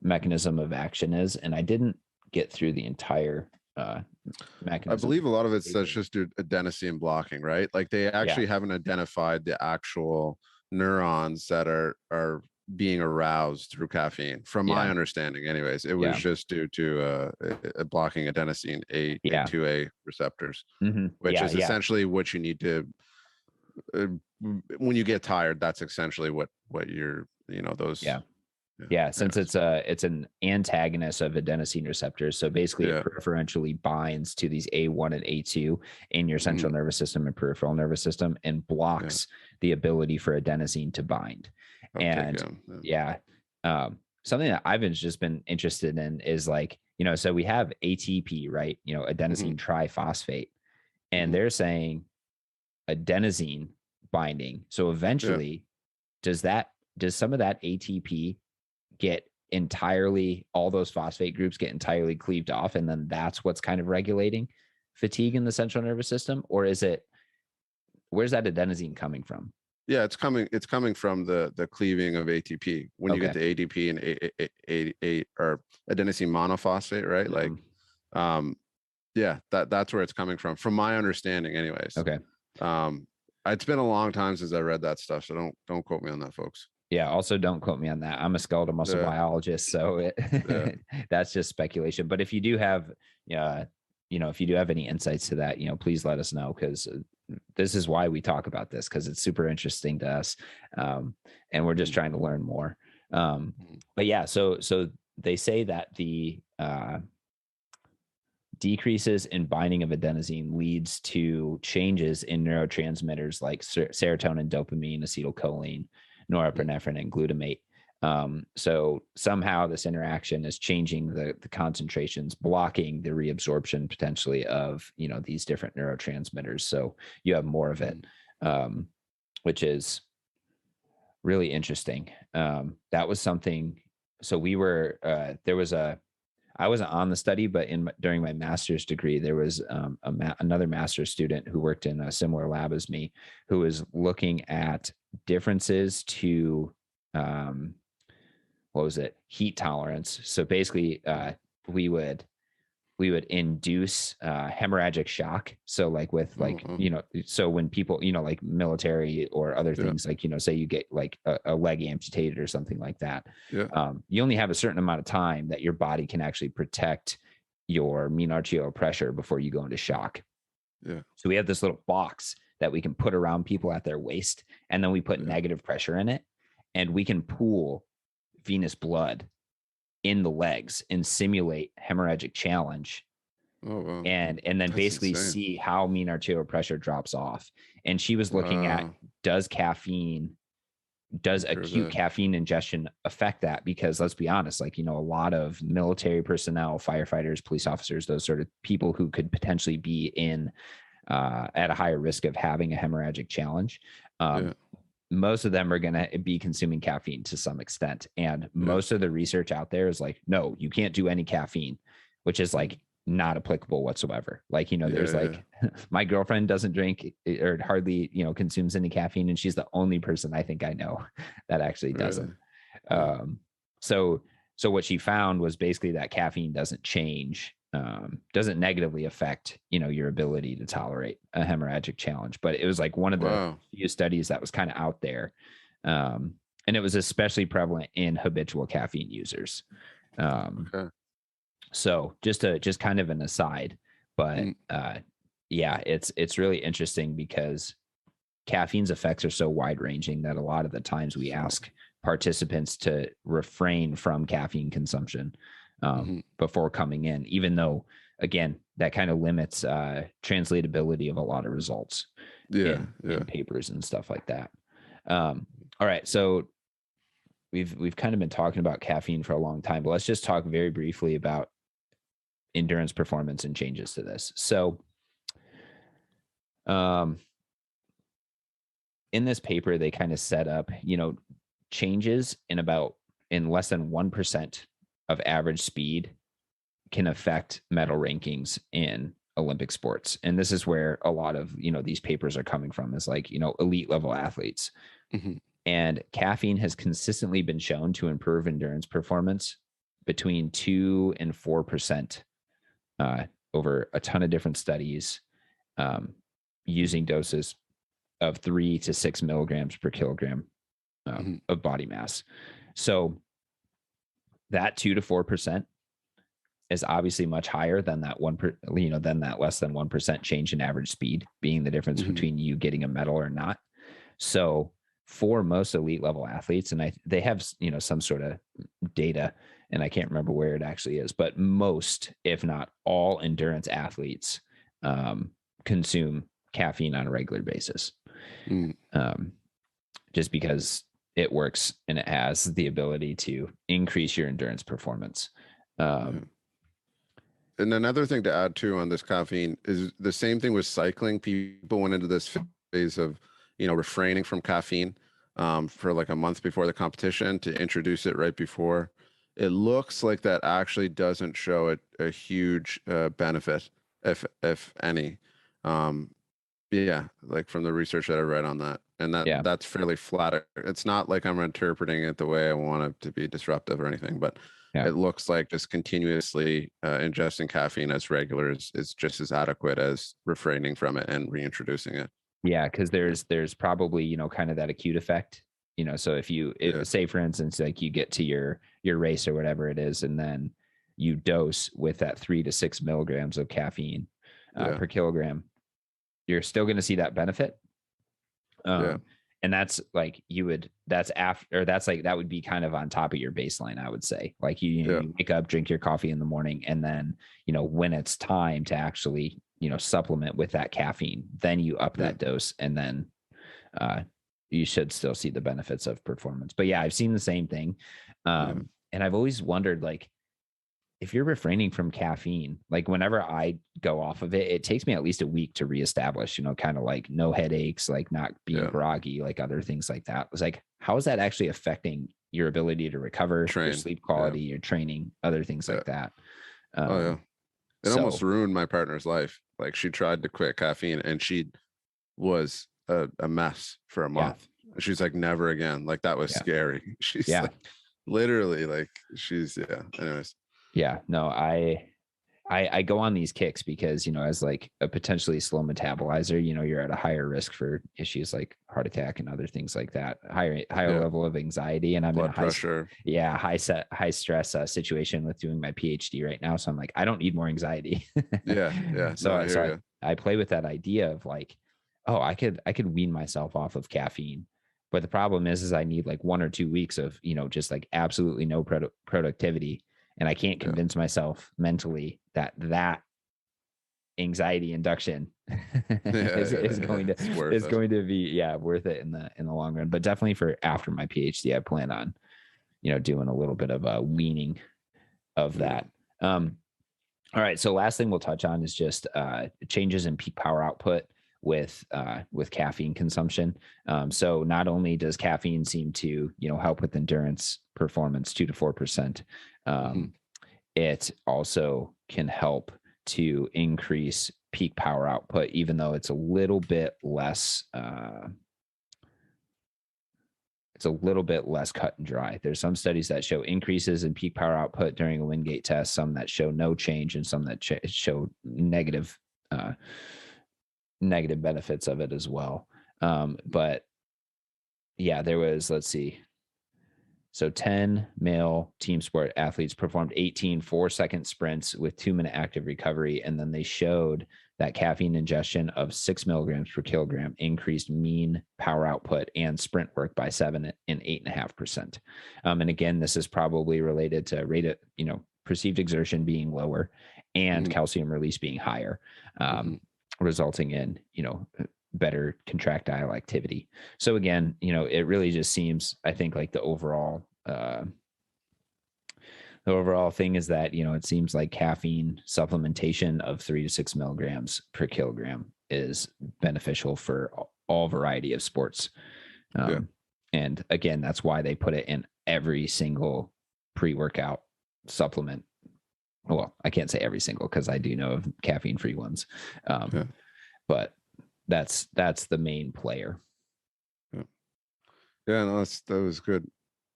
mechanism of action is, and I didn't get through the entire mechanism. I believe a lot of it's just adenosine blocking, right? Like they actually haven't identified the actual neurons that are being aroused through caffeine, from my understanding anyways. It was just due to blocking adenosine A2A receptors, which is essentially what you need to when you get tired. That's essentially what you're those since it's an antagonist of adenosine receptors, so basically it preferentially binds to these A1 and A2 in your central nervous system and peripheral nervous system and blocks the ability for adenosine to bind. Something that I've just been interested in is like, so we have ATP, right? Adenosine triphosphate, and they're saying adenosine binding. So eventually, does some of that ATP get entirely, all those phosphate groups get entirely cleaved off, and then that's what's kind of regulating fatigue in the central nervous system? Or is it, where's that adenosine coming from? Yeah, it's coming from the cleaving of ATP. When you get the ADP and A or adenosine monophosphate, right? Like, that's where it's coming from my understanding, anyways. Okay. It's been a long time since I read that stuff, so don't quote me on that, folks. Yeah. Also, don't quote me on that. I'm a skeletal muscle biologist, so that's just speculation. But if you do have, if you do have any insights to that, please let us know, because this is why we talk about this, because it's super interesting to us, and we're just trying to learn more. But yeah, so they say that the decreases in binding of adenosine leads to changes in neurotransmitters like serotonin, dopamine, acetylcholine, norepinephrine, and glutamate. So somehow this interaction is changing the concentrations, blocking the reabsorption potentially of these different neurotransmitters. So you have more of it, which is really interesting. That was something. So we were I wasn't on the study, but during my master's degree, there was another master's student who worked in a similar lab as me, who was looking at differences to heat tolerance. So basically, we would induce hemorrhagic shock. So like with so when people, like military or other things, like, say you get like a leg amputated or something like that. You only have a certain amount of time that your body can actually protect your mean arterial pressure before you go into shock. So we have this little box that we can put around people at their waist, and then we put negative pressure in it, and we can pool venous blood in the legs and simulate hemorrhagic challenge. And then that's basically insane. See how mean arterial pressure drops off. And she was looking at, does acute caffeine ingestion affect that? Because let's be honest, like, a lot of military personnel, firefighters, police officers, those sort of people who could potentially be in at a higher risk of having a hemorrhagic challenge, most of them are going to be consuming caffeine to some extent. And most of the research out there is like, no, you can't do any caffeine, which is like not applicable whatsoever. Like, there's like, my girlfriend doesn't drink or hardly, consumes any caffeine. And she's the only person I think I know that actually doesn't. So what she found was basically that caffeine doesn't negatively affect, your ability to tolerate a hemorrhagic challenge. But it was like one of the few studies that was kind of out there. And it was especially prevalent in habitual caffeine users. So just kind of an aside, but it's really interesting because caffeine's effects are so wide ranging that a lot of the times we ask participants to refrain from caffeine consumption before coming in, even though, again, that kind of limits translatability of a lot of results in papers and stuff like that. All right. So we've kind of been talking about caffeine for a long time, but let's just talk very briefly about endurance performance and changes to this. So in this paper, they kind of set up, changes in less than 1% of average speed can affect medal rankings in Olympic sports. And this is where a lot of, these papers are coming from, is like, elite level athletes. Mm-hmm. And caffeine has consistently been shown to improve endurance performance between 2 and 4% over a ton of different studies, using doses of 3 to 6 milligrams per kilogram of body mass. So that 2 to 4% is obviously much higher than that than that less than 1% change in average speed, being the difference between you getting a medal or not. So for most elite level athletes, and they have, some sort of data, and I can't remember where it actually is, but most, if not all, endurance athletes consume caffeine on a regular basis, just because it works and it has the ability to increase your endurance performance. And another thing to add too on this caffeine is the same thing with cycling. People went into this phase of, refraining from caffeine for like a month before the competition to introduce it right before. It looks like that actually doesn't show a huge benefit, if any. Yeah, like from the research that I read on that, and that's fairly flat. It's not like I'm interpreting it the way I want it to be disruptive or anything, but it looks like just continuously ingesting caffeine as regular is just as adequate as refraining from it and reintroducing it. Yeah, because there's probably, kind of that acute effect, so if you say, for instance, like you get to your race or whatever it is, and then you dose with that 3 to 6 milligrams of caffeine per kilogram, you're still going to see that benefit. And that's like that would be kind of on top of your baseline, I would say. Like you wake up, drink your coffee in the morning, and then, when it's time to actually, supplement with that caffeine, then you up that dose, and then you should still see the benefits of performance. But yeah, I've seen the same thing. And I've always wondered, like, if you're refraining from caffeine, like whenever I go off of it, it takes me at least a week to reestablish, kind of like no headaches, like not being groggy, like other things like that. It's like, how is that actually affecting your ability to recover, your sleep quality, your training, other things like that? It almost ruined my partner's life. Like she tried to quit caffeine and she was a mess for a month. She's like, never again. Like that was scary. She's like, literally like anyways. Yeah, no, I go on these kicks because, as like a potentially slow metabolizer, you're at a higher risk for issues like heart attack and other things like that, higher level of anxiety. And I'm blood in a pressure. high stress situation with doing my PhD right now. So I'm like, I don't need more anxiety. So I play with that idea of like, oh, I could wean myself off of caffeine. But the problem is I need like 1 or 2 weeks of, just like absolutely no productivity. And I can't convince myself mentally that anxiety induction is going to be worth it in the long run. But definitely for after my PhD, I plan on doing a little bit of a weaning of that. All right, so last thing we'll touch on is just changes in peak power output with caffeine consumption. So not only does caffeine seem to help with endurance performance 2 to 4%, it also can help to increase peak power output, even though it's a little bit less cut and dry. There's some studies that show increases in peak power output during a Wingate test, some that show no change, and some that show negative benefits of it as well. But yeah, there was, let's see. So 10 male team sport athletes performed 18 4-second sprints with 2-minute active recovery. And then they showed that caffeine ingestion of 6 milligrams per kilogram increased mean power output and sprint work by 7 and 8.5%. And again, this is probably related to rate of, perceived exertion being lower and calcium release being higher, resulting in, better contractile activity. So again, it really just seems, I think, like the overall The overall thing is that, it seems like caffeine supplementation of 3 to 6 milligrams per kilogram is beneficial for all variety of sports. Yeah. And again, that's why they put it in every single pre-workout supplement. Well, I can't say every single, because I do know of caffeine-free ones. Yeah. But that's the main player. Yeah, no, that was good.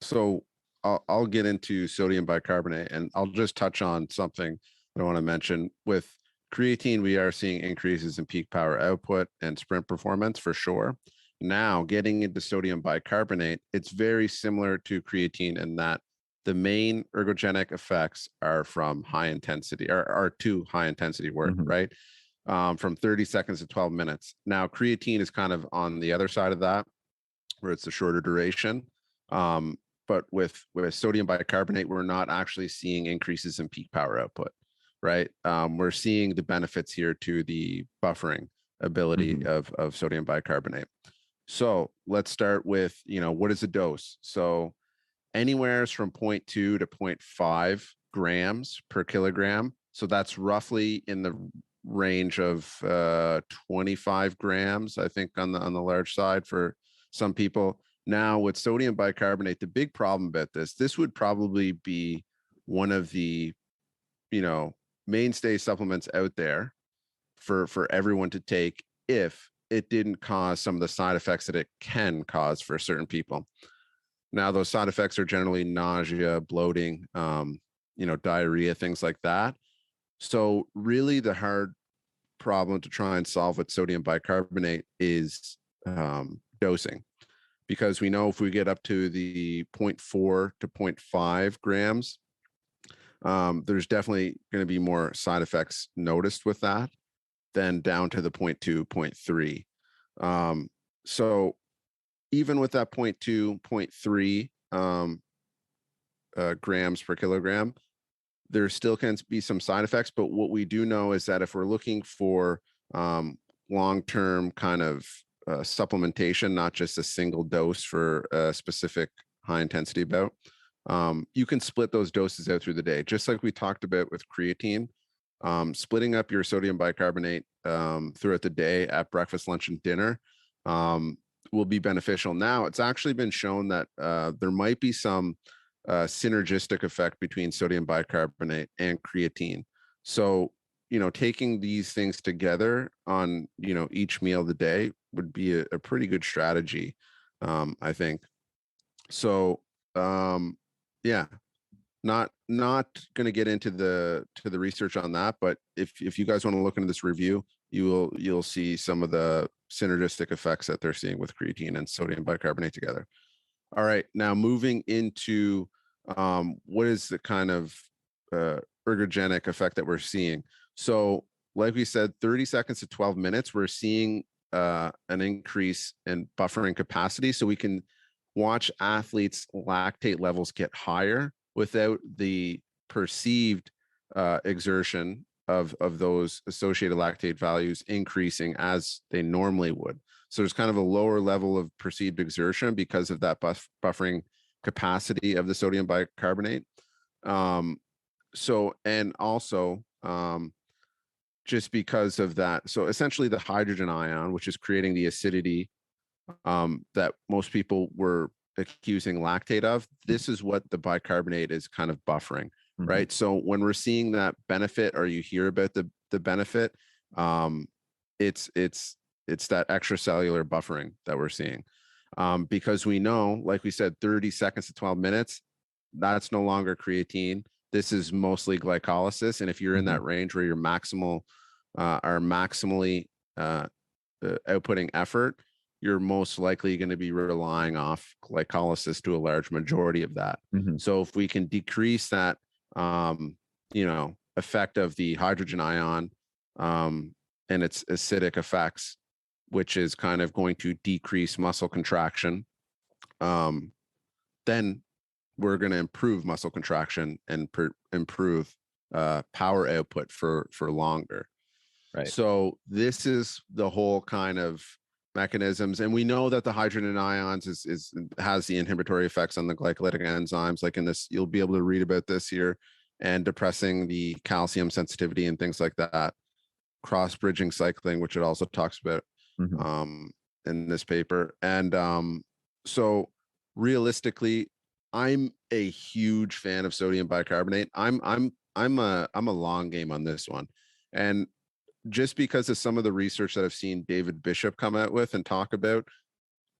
So I'll get into sodium bicarbonate, and I'll just touch on something that I want to mention. With creatine, we are seeing increases in peak power output and sprint performance for sure. Now, getting into sodium bicarbonate, it's very similar to creatine in that the main ergogenic effects are from high intensity, or are to high intensity work, right? From 30 seconds to 12 minutes. Now, creatine is kind of on the other side of that, where it's a shorter duration. But with sodium bicarbonate, we're not actually seeing increases in peak power output, right? We're seeing the benefits here to the buffering ability of sodium bicarbonate. So let's start with, what is a dose? So anywhere from 0.2 to 0.5 grams per kilogram. So that's roughly in the range of 25 grams, I think, on the large side for some people. Now, with sodium bicarbonate, the big problem about this would probably be one of the, mainstay supplements out there for everyone to take if it didn't cause some of the side effects that it can cause for certain people. Now, those side effects are generally nausea, bloating, diarrhea, things like that. So really the hard problem to try and solve with sodium bicarbonate is dosing, because we know if we get up to the 0.4 to 0.5 grams, there's definitely going to be more side effects noticed with that than down to the 0.2, 0.3. So even with that 0.2, 0.3 grams per kilogram, there still can be some side effects. But what we do know is that if we're looking for long-term kind of supplementation, not just a single dose for a specific high intensity bout, you can split those doses out through the day, just like we talked about with creatine. Splitting up your sodium bicarbonate throughout the day at breakfast, lunch, and dinner will be beneficial. Now, it's actually been shown that there might be some synergistic effect between sodium bicarbonate and creatine. So, taking these things together on, each meal of the day would be a pretty good strategy, I think. So, yeah, not going to get into the research on that, but if you guys want to look into this review, you'll see some of the synergistic effects that they're seeing with creatine and sodium bicarbonate together. All right, now moving into what is the kind of ergogenic effect that we're seeing. So like we said, 30 seconds to 12 minutes, we're seeing an increase in buffering capacity, so we can watch athletes' lactate levels get higher without the perceived exertion of those associated lactate values increasing as they normally would. So there's kind of a lower level of perceived exertion because of that buffering capacity of the sodium bicarbonate. And also just because of that, so essentially the hydrogen ion, which is creating the acidity that most people were accusing lactate of, this is what the bicarbonate is kind of buffering, right? So when we're seeing that benefit, or you hear about the benefit, it's that extracellular buffering that we're seeing, because we know, like we said, 30 seconds to 12 minutes, that's no longer creatine. This is mostly glycolysis, and if you're in that range where you're maximally outputting effort, you're most likely going to be relying off glycolysis to a large majority of that. So if we can decrease that, effect of the hydrogen ion and its acidic effects, which is kind of going to decrease muscle contraction, then we're going to improve muscle contraction and improve power output for longer. Right. So this is the whole kind of mechanisms, and we know that the hydrogen ions has the inhibitory effects on the glycolytic enzymes. Like in this, you'll be able to read about this here, and depressing the calcium sensitivity and things like that. Cross bridging cycling, which it also talks about in this paper. And so realistically, I'm a huge fan of sodium bicarbonate. I'm a long game on this one, and just because of some of the research that I've seen David Bishop come out with and talk about,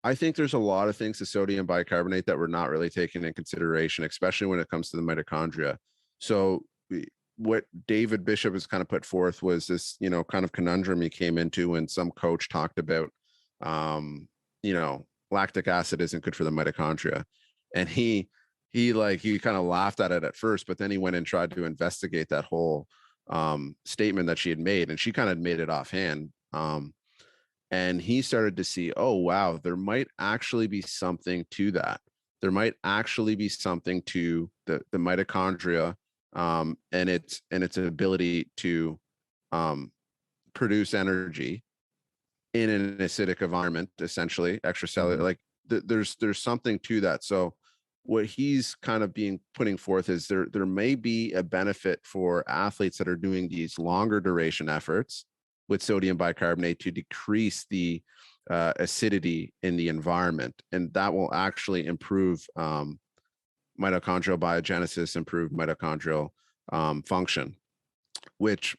I think there's a lot of things to sodium bicarbonate that we're not really taking in consideration, especially when it comes to the mitochondria. So what David Bishop has kind of put forth was this, kind of conundrum he came into when some coach talked about, lactic acid isn't good for the mitochondria. And he kind of laughed at it at first, but then he went and tried to investigate that whole statement that she had made, and she kind of made it offhand. And he started to see, oh wow, there might actually be something to that. There might actually be something to the mitochondria, and its ability to produce energy in an acidic environment, essentially extracellular. Like there's something to that. So what he's kind of putting forth is there may be a benefit for athletes that are doing these longer duration efforts with sodium bicarbonate to decrease the acidity in the environment, and that will actually improve mitochondrial biogenesis, improve mitochondrial function. Which,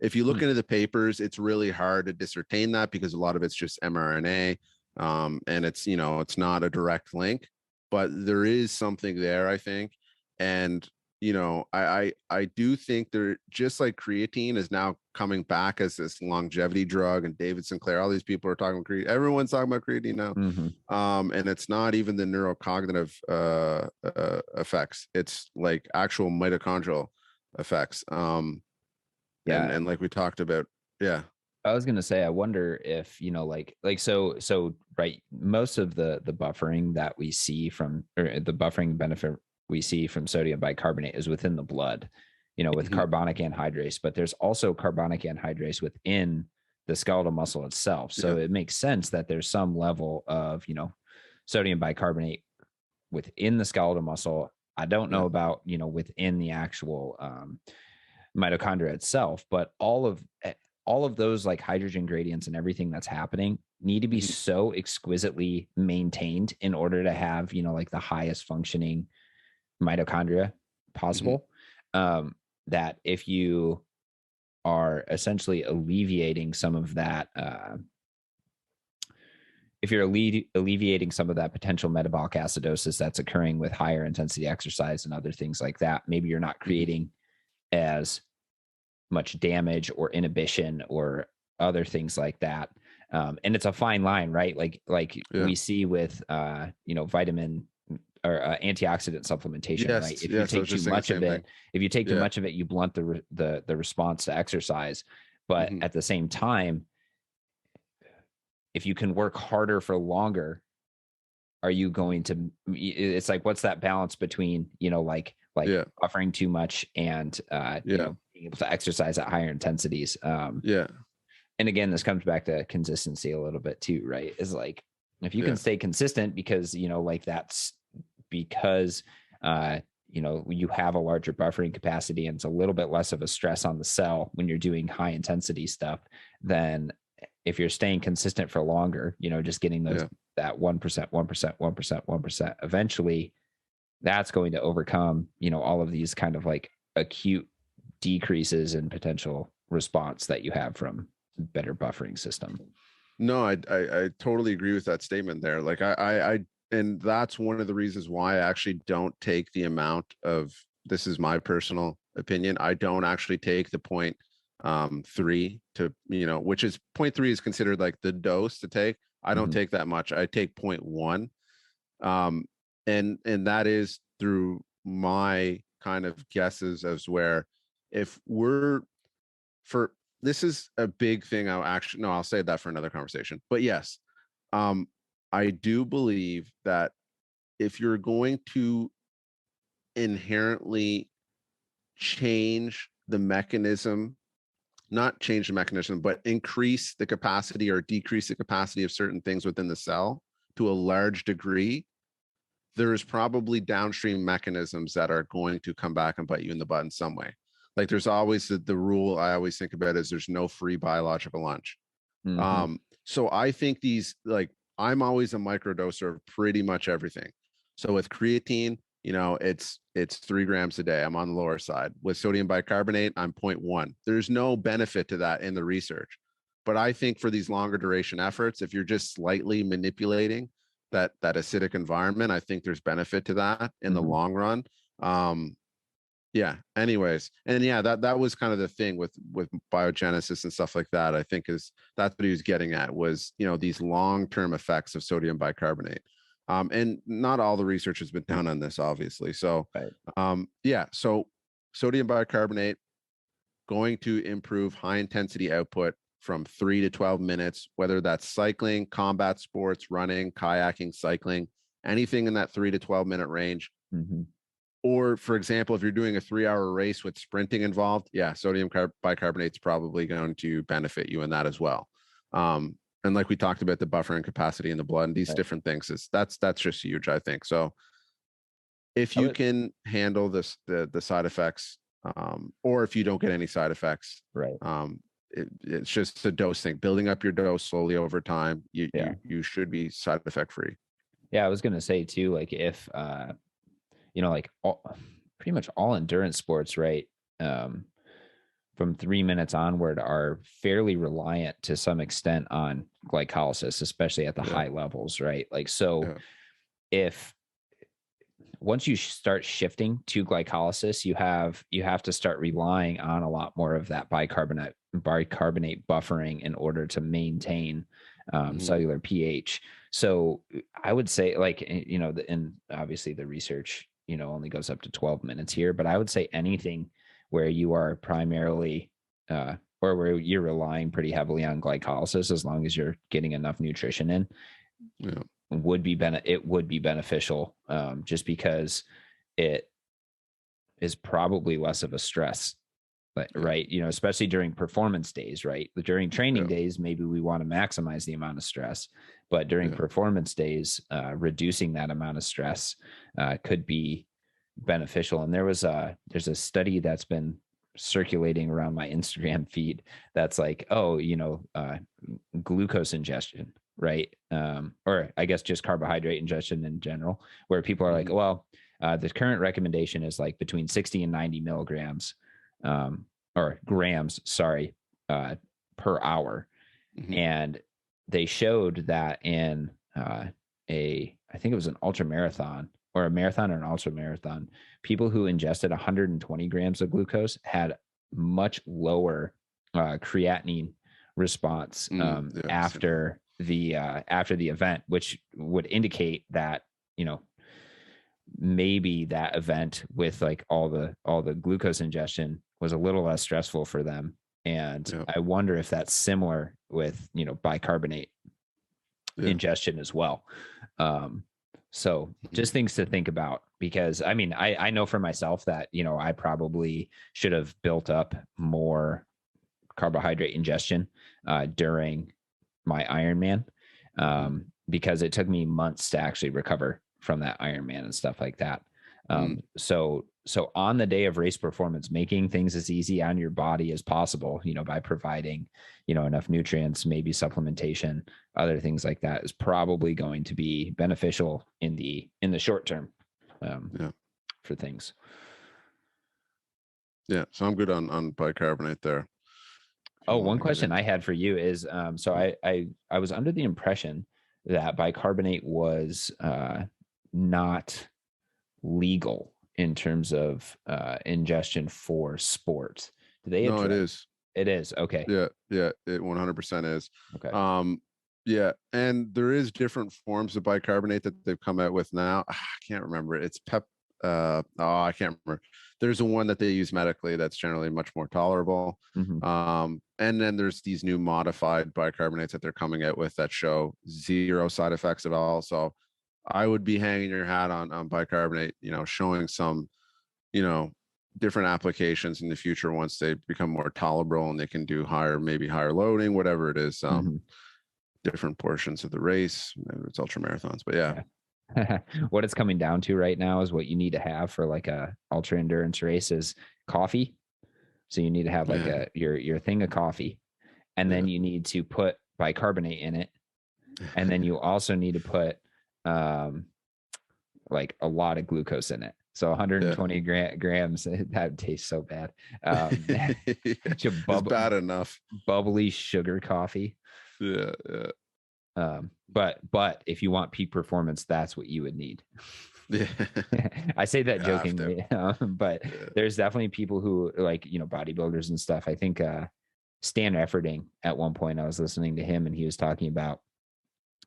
if you look into the papers, it's really hard to discern that because a lot of it's just mRNA, and it's not a direct link, but there is something there, I think. And I do think there, just like creatine is now coming back as this longevity drug, and David Sinclair, all these people are talking about creatine. Everyone's talking about creatine now. And it's not even the neurocognitive effects. It's like actual mitochondrial effects. And like we talked about, yeah. I was gonna say, I wonder if so right. Most of the buffering that we see from, or the buffering benefit we see from sodium bicarbonate is within the blood, with carbonic anhydrase. But there's also carbonic anhydrase within the skeletal muscle itself. So it makes sense that there's some level of sodium bicarbonate within the skeletal muscle. I don't know about within the actual mitochondria itself, but all of those like hydrogen gradients and everything that's happening need to be so exquisitely maintained in order to have like the highest functioning mitochondria possible. That if you are essentially alleviating some of that, if you're alleviating some of that potential metabolic acidosis that's occurring with higher intensity exercise and other things like that, maybe you're not creating as much damage or inhibition or other things like that. And it's a fine line, right? Like we see with vitamin or antioxidant supplementation, right? If you take too much of it, you blunt the response to exercise. But at the same time, if you can work harder for longer, are you going to? It's like, what's that balance between buffering too much and being able to exercise at higher intensities? And again, this comes back to consistency a little bit too, right? Is like, if you can stay consistent, because that's because you have a larger buffering capacity and it's a little bit less of a stress on the cell when you're doing high intensity stuff, then if you're staying consistent for longer, just getting those that 1%, eventually that's going to overcome all of these kind of like acute decreases in potential response that you have from better buffering system. No, I totally agree with that statement there. Like and that's one of the reasons why I actually don't take the amount of, this is my personal opinion, I don't actually take the 0.3 to, which is 0.3 is considered like the dose to take. I don't take that much. I take 0.1. And that is through my kind of guesses as where, if we're this is a big thing. I'll save that for another conversation. But yes, I do believe that if you're going to inherently change the mechanism not change the mechanism, but increase the capacity or decrease the capacity of certain things within the cell to a large degree, there's probably downstream mechanisms that are going to come back and bite you in the butt in some way. Like there's always the rule I always think about is there's no free biological lunch. Mm-hmm. So I think these, like, I'm always a microdoser of pretty much everything. So with creatine, it's 3 grams a day. I'm on the lower side. With sodium bicarbonate, I'm 0.1. There's no benefit to that in the research. But I think for these longer duration efforts, if you're just slightly manipulating that acidic environment, I think there's benefit to that in the long run. Yeah, anyways, and yeah, that was kind of the thing with biogenesis and stuff like that. I think that's what he was getting at, was these long-term effects of sodium bicarbonate. And not all the research has been done on this, obviously. So Right. yeah, so sodium bicarbonate going to improve high intensity output from 3 to 12 minutes, whether that's cycling, combat sports, running, kayaking, cycling, anything in that 3 to 12 minute range. Mm-hmm. Or, for example, if you're doing a 3-hour race with sprinting involved, yeah, sodium bicarbonate is probably going to benefit you in that as well. And like we talked about, the buffering capacity in the blood and these Right. different things, that's just huge, I think. So if I you would, can handle this, the side effects, or if you don't get any side effects, right. it's just a dose thing. Building up your dose slowly over time, Yeah. you should be side effect free. Yeah. I was gonna say too, like if like pretty much all endurance sports, right? Um, from 3 minutes onward are fairly reliant to some extent on glycolysis, especially at the Yeah, high levels, right? Like, so yeah, if once you start shifting to glycolysis, you have to start relying on a lot more of that bicarbonate buffering in order to maintain cellular pH. So I would say, like, and obviously the research only goes up to 12 minutes here, but I would say anything where you are primarily or where you're relying pretty heavily on glycolysis, as long as you're getting enough nutrition in, yeah, it would be beneficial, just because it is probably less of a stress, but yeah, right, especially during performance days, right? During training yeah, days, maybe we want to maximize the amount of stress, but during yeah. performance days, reducing that amount of stress could be beneficial. And there's a study that's been circulating around my Instagram feed that's like, oh, glucose ingestion, right? Or I guess just carbohydrate ingestion in general, where people are like, well, the current recommendation is like between 60 and 90 milligrams, or grams, sorry, per hour. And they showed that in I think it was an ultra marathon or a marathon or an ultra marathon, people who ingested 120 grams of glucose had much lower creatinine response Yeah, after the event, which would indicate that maybe that event with like all the glucose ingestion was a little less stressful for them. And yeah, I wonder if that's similar with bicarbonate yeah. ingestion as well. So just things to think about, because I mean, I know for myself that I probably should have built up more carbohydrate ingestion during my Ironman, because it took me months to actually recover from that Ironman and stuff like that. So on the day of race performance, making things as easy on your body as possible, by providing, enough nutrients, maybe supplementation, other things like that, is probably going to be beneficial in the short term, Yeah, for things. yeah. So I'm good on bicarbonate there. If Oh, you want one to get question I into, had for you is, so I was under the impression that bicarbonate was not legal in terms of ingestion for sport. Do they no, it address? is. It is. Okay. Yeah, yeah. It 100% is. Okay. Yeah, and there is different forms of bicarbonate that they've come out with now. I can't remember. It's pep. I can't remember. There's a one that they use medically that's generally much more tolerable. Mm-hmm. And then there's these new modified bicarbonates that they're coming out with that show zero side effects at all. So I would be hanging your hat on bicarbonate, showing some, you know, different applications in the future once they become more tolerable and they can do maybe higher loading, whatever it is. Different portions of the race. Maybe it's ultra marathons, but yeah. What it's coming down to right now is what you need to have for like a ultra endurance race is coffee. So you need to have like your thing of coffee, and then you need to put bicarbonate in it, and then you also need to put like a lot of glucose in it. So 120 grams. That tastes so bad. It's bad enough. Bubbly sugar coffee. Yeah. But if you want peak performance, that's what you would need. Yeah. I say that jokingly, but there's definitely people who like, bodybuilders and stuff. I think Stan Efferding at one point, I was listening to him and he was talking about,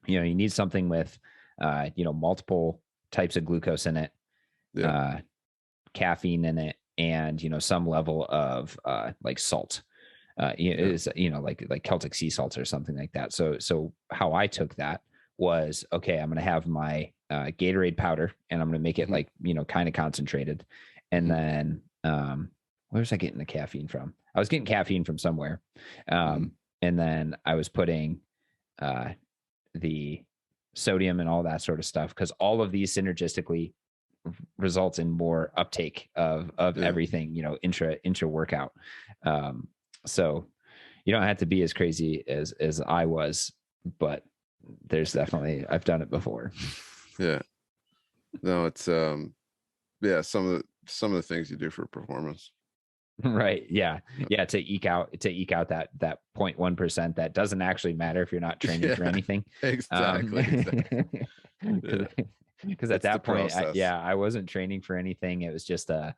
you need something with, multiple types of glucose in it, caffeine in it, and, some level of like salt. Is like Celtic sea salts or something like that. So how I took that was, okay, I'm going to have my Gatorade powder and I'm going to make it like, kind of concentrated. And then where was I getting the caffeine from? I was getting caffeine from somewhere. And then I was putting the sodium and all that sort of stuff, because all of these synergistically results in more uptake of everything, intra workout. So you don't have to be as crazy as I was, but there's definitely, I've done it before. Yeah. No, it's some of the things you do for performance. Right. Yeah. Yeah. To eke out that 0.1% that doesn't actually matter if you're not training for anything. Exactly. Because at that point, I wasn't training for anything. It was just I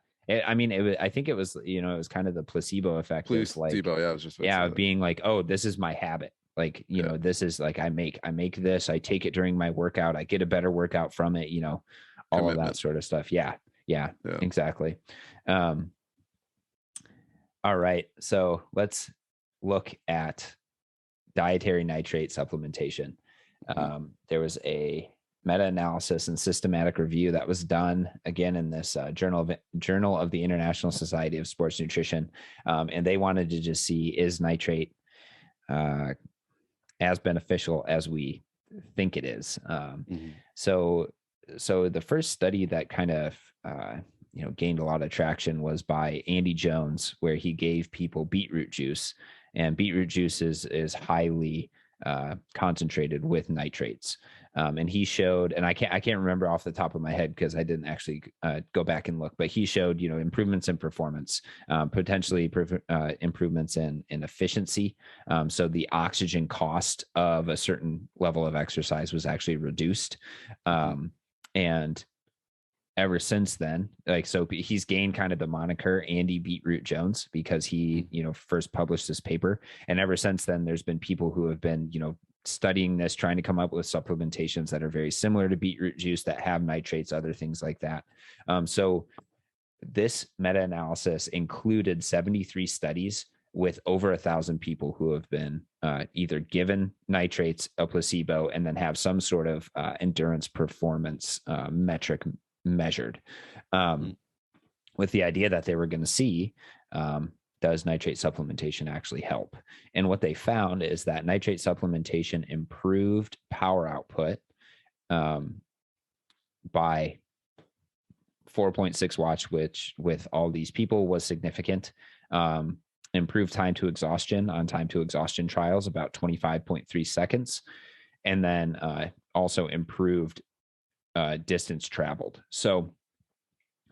think it was, it was kind of the placebo effect. Placebo, I was just being like, oh, this is my habit. Like, this is like, I make this, I take it during my workout, I get a better workout from it, all of that sort of stuff. Yeah, exactly. All right. So let's look at dietary nitrate supplementation. There was a meta-analysis and systematic review that was done again in this Journal of the International Society of Sports Nutrition, and they wanted to just see, is nitrate as beneficial as we think it is. So the first study that kind of gained a lot of traction was by Andy Jones, where he gave people beetroot juice, and beetroot juice is highly concentrated with nitrates. And he showed, and I can't remember off the top of my head because I didn't actually go back and look, but he showed, improvements in performance, potentially improvements in efficiency. So the oxygen cost of a certain level of exercise was actually reduced. And ever since then, so he's gained kind of the moniker Andy Beetroot Jones because he, first published this paper. And ever since then, there's been people who have been, studying this, trying to come up with supplementations that are very similar to beetroot juice that have nitrates, other things like that. So this meta-analysis included 73 studies with over 1,000 people who have been either given nitrates, a placebo, and then have some sort of endurance performance metric measured, with the idea that they were going to see, does nitrate supplementation actually help? And what they found is that nitrate supplementation improved power output by 4.6 watts, which with all these people was significant. Improved time to exhaustion on time to exhaustion trials, about 25.3 seconds. And then also improved distance traveled. So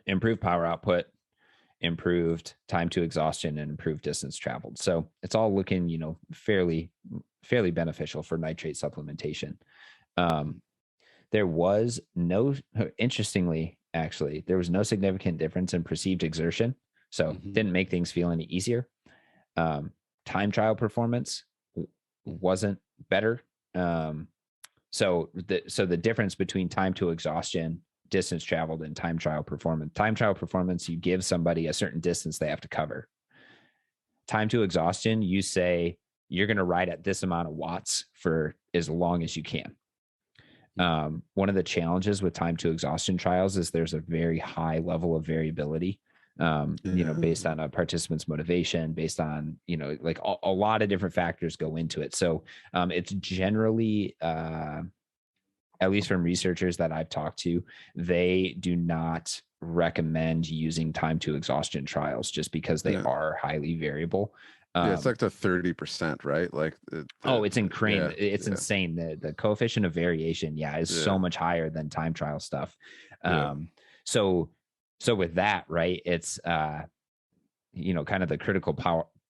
improved power output, improved time to exhaustion, and improved distance traveled. So it's all looking, fairly beneficial for nitrate supplementation. There was interestingly, actually, there was no significant difference in perceived exertion. So didn't make things feel any easier. Time trial performance wasn't better. So the difference between time to exhaustion, distance traveled, and time trial performance, you give somebody a certain distance they have to cover. Time to exhaustion, you say you're going to ride at this amount of watts for as long as you can. One of the challenges with time to exhaustion trials is there's a very high level of variability. based on a participant's motivation, based on, like a lot of different factors go into it. So it's generally, at least from researchers that I've talked to, they do not recommend using time to exhaustion trials just because they are highly variable. It's like the 30%, right? Like it's insane. It's insane. The coefficient of variation, is so much higher than time trial stuff. So with that, right, it's kind of the critical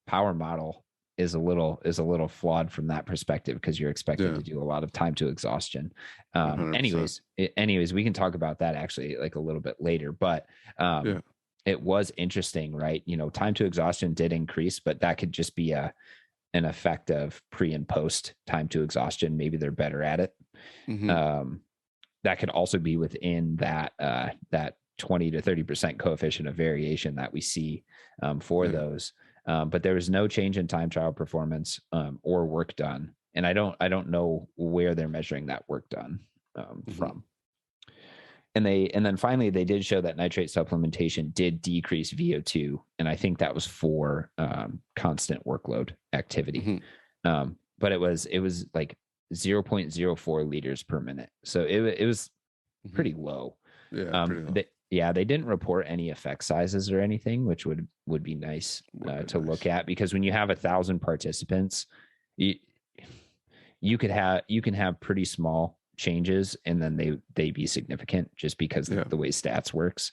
power model is a little flawed from that perspective, because you're expected to do a lot of time to exhaustion. Anyways, we can talk about that actually like a little bit later, but it was interesting, right? Time to exhaustion did increase, but that could just be an effect of pre and post time to exhaustion. Maybe they're better at it. That could also be within that 20 to 30% coefficient of variation that we see for those. But there was no change in time trial performance or work done. And I don't know where they're measuring that work done from. And then finally, they did show that nitrate supplementation did decrease VO2. And I think that was for constant workload activity. But it was like 0.04 liters per minute. So it was pretty low. Pretty low. They didn't report any effect sizes or anything, which would be nice to look at, because when you have 1,000 participants, you can have pretty small changes and then they be significant just because of the way stats works.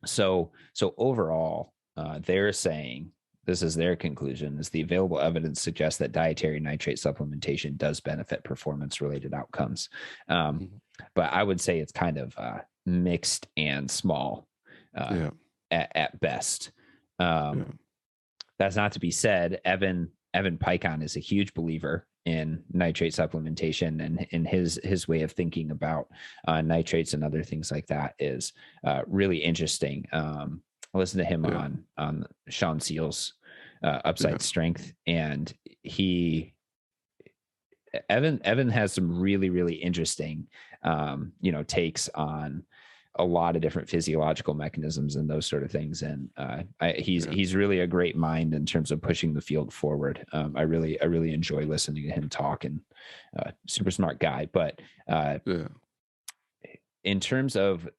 So overall, they're saying, this is their conclusion, is the available evidence suggests that dietary nitrate supplementation does benefit performance related outcomes. But I would say it's kind of mixed and small at best. That's not to be said. Evan Picon is a huge believer in nitrate supplementation, and in his way of thinking about nitrates and other things like that is really interesting. Listen to him on Sean Seal's Upside Strength, and Evan has some really, really interesting takes on a lot of different physiological mechanisms and those sort of things. And he's really a great mind in terms of pushing the field forward. I really enjoy listening to him talk, and super smart guy. But in terms of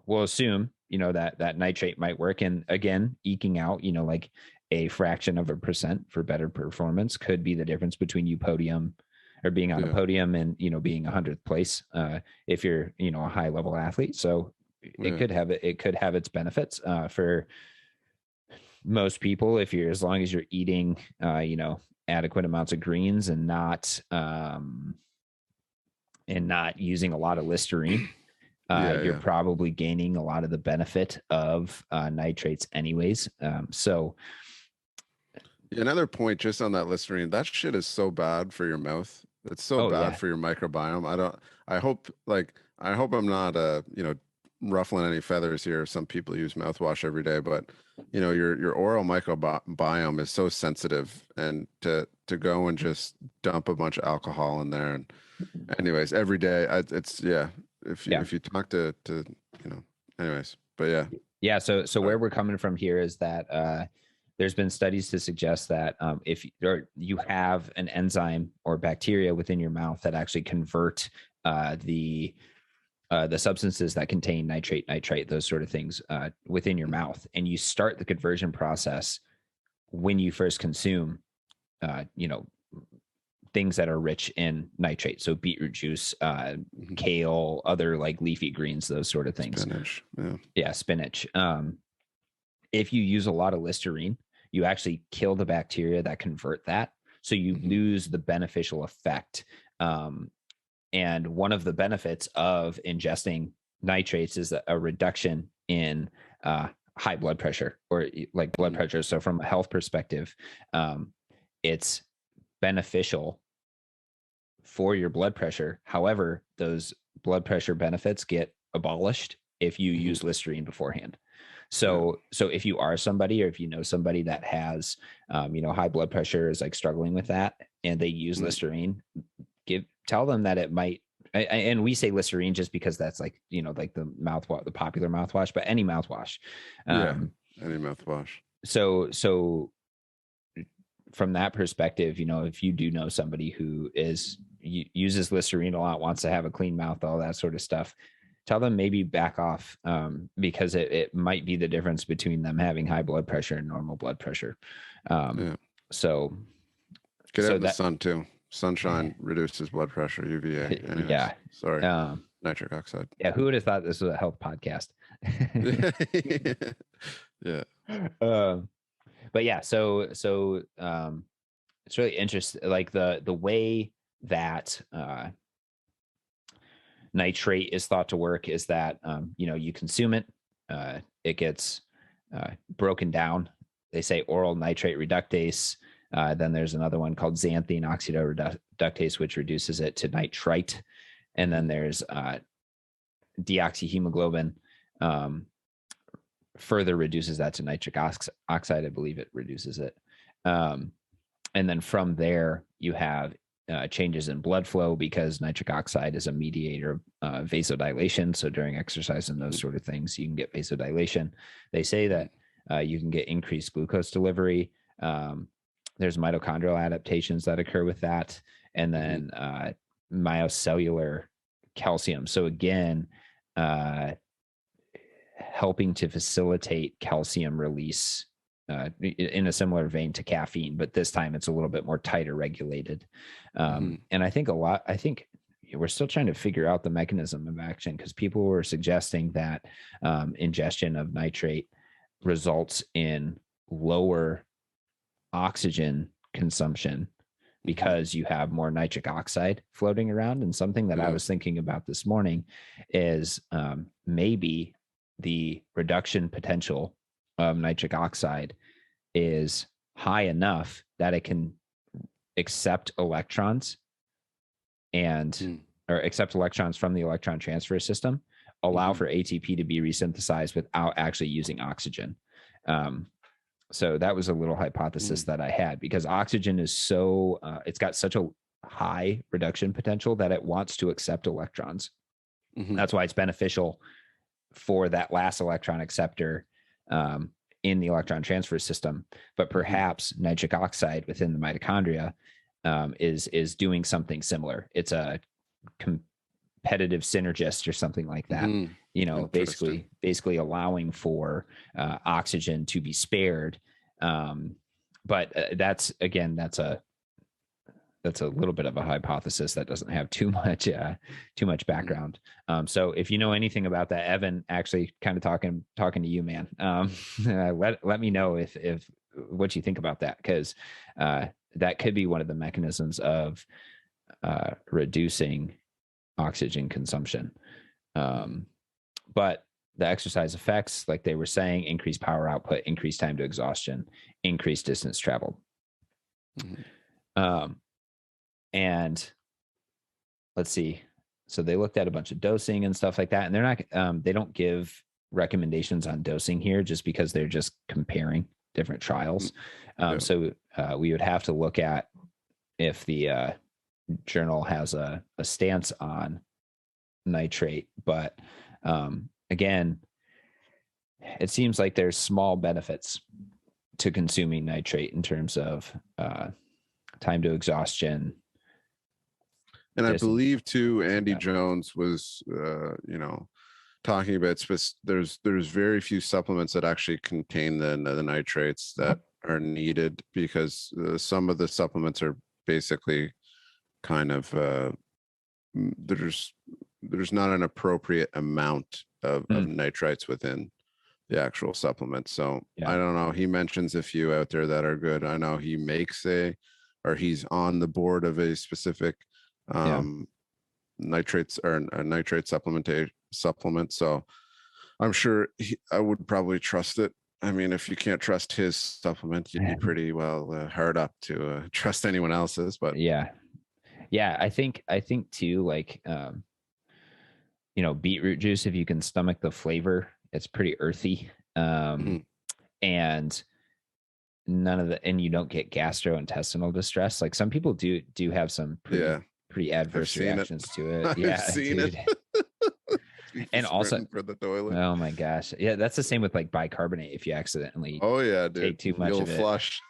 we'll assume, that nitrate might work. And again, eking out, like a fraction of a percent for better performance could be the difference between you podium or being on a podium and, being 100th place if you're, a high level athlete. So it could have its benefits for most people as long as you're eating, adequate amounts of greens and not using a lot of Listerine. You're probably gaining a lot of the benefit of nitrates anyways. Another point just on that Listerine, that shit is so bad for your mouth. It's so bad for your microbiome. I hope I'm not ruffling any feathers here. Some people use mouthwash every day, but your oral microbiome is so sensitive, and to go and just dump a bunch of alcohol in there, and anyways, every day if you talk to anyways, but so where we're coming from here is that there's been studies to suggest that if you have an enzyme or bacteria within your mouth that actually convert the substances that contain nitrate, those sort of things within your mouth, and you start the conversion process when you first consume, things that are rich in nitrate. So beetroot juice, kale, other like leafy greens, those sort of things. Spinach. Spinach. If you use a lot of Listerine, you actually kill the bacteria that convert that. So you lose the beneficial effect. And one of the benefits of ingesting nitrates is a reduction in high blood pressure, or like blood pressure. So from a health perspective, it's beneficial for your blood pressure. However, those blood pressure benefits get abolished if you use Listerine beforehand. So if you are somebody, or if you know somebody that has, high blood pressure, is like struggling with that, and they use Listerine, tell them that it might and we say Listerine just because that's like, like the mouthwash, the popular mouthwash, but any mouthwash. Yeah, any mouthwash. So from that perspective, if you do know somebody who uses Listerine a lot, wants to have a clean mouth, all that sort of stuff, tell them maybe back off, because it might be the difference between them having high blood pressure and normal blood pressure. Yeah. So Get out in the sun too. Sunshine reduces blood pressure, UVA. Anyways, yeah. Sorry. Nitric oxide. Yeah. Who would have thought this was a health podcast? Yeah. But yeah, so it's really interesting, like the way that nitrate is thought to work is that you consume it, it gets broken down. They say oral nitrate reductase. Then there's another one called xanthine oxidative reductase, which reduces it to nitrite. And then there's deoxyhemoglobin, further reduces that to nitric oxide. I believe it reduces it. And then from there, you have changes in blood flow, because nitric oxide is a mediator of vasodilation. So during exercise and those sort of things, you can get vasodilation. They say that you can get increased glucose delivery. There's mitochondrial adaptations that occur with that. And then myocellular calcium. So again, helping to facilitate calcium release in a similar vein to caffeine, but this time it's a little bit more tighter regulated. And I think we're still trying to figure out the mechanism of action, because people were suggesting that ingestion of nitrate results in lower oxygen consumption because you have more nitric oxide floating around. And something that I was thinking about this morning is maybe the reduction potential of nitric oxide is high enough that it can accept electrons or accept electrons from the electron transfer system, allow for ATP to be resynthesized without actually using oxygen. So that was a little hypothesis that I had, because oxygen is it's got such a high reduction potential that it wants to accept electrons. That's why it's beneficial for that last electron acceptor in the electron transfer system. But perhaps nitric oxide within the mitochondria is doing something similar. It's a competitive synergist or something like that. Basically allowing for oxygen to be spared. But that's a little bit of a hypothesis that doesn't have too much background. So if you know anything about that, Evan, actually kind of talking to you, man, let me know if what you think about that, because that could be one of the mechanisms of reducing oxygen consumption. But the exercise effects, like they were saying, increased power output, increased time to exhaustion, increased distance traveled. And let's see. So they looked at a bunch of dosing and stuff like that, and they're not, they don't give recommendations on dosing here just because they're just comparing different trials. So we would have to look at if the journal has a stance on nitrate. But again, it seems like there's small benefits to consuming nitrate in terms of time to exhaustion. And I believe too, Andy Jones was, talking about there's very few supplements that actually contain the nitrates that are needed, because some of the supplements are basically kind of there's not an appropriate amount of nitrites within the actual supplement. So I don't know. He mentions a few out there that are good. I know he makes he's on the board of a specific nitrates or a nitrate supplement. So I'm sure I would probably trust it. I mean, if you can't trust his supplement, you'd be pretty well hard up to trust anyone else's. But I think too, like beetroot juice, if you can stomach the flavor, it's pretty earthy, and and you don't get gastrointestinal distress. Like some people do have some pretty pretty adverse seen it. reactions to it. I've Yeah, seen dude. People And also, sprinting for the toilet. oh my gosh, yeah, that's the same with like bicarbonate. If you accidentally Oh yeah, dude. take too much You'll of it, flush.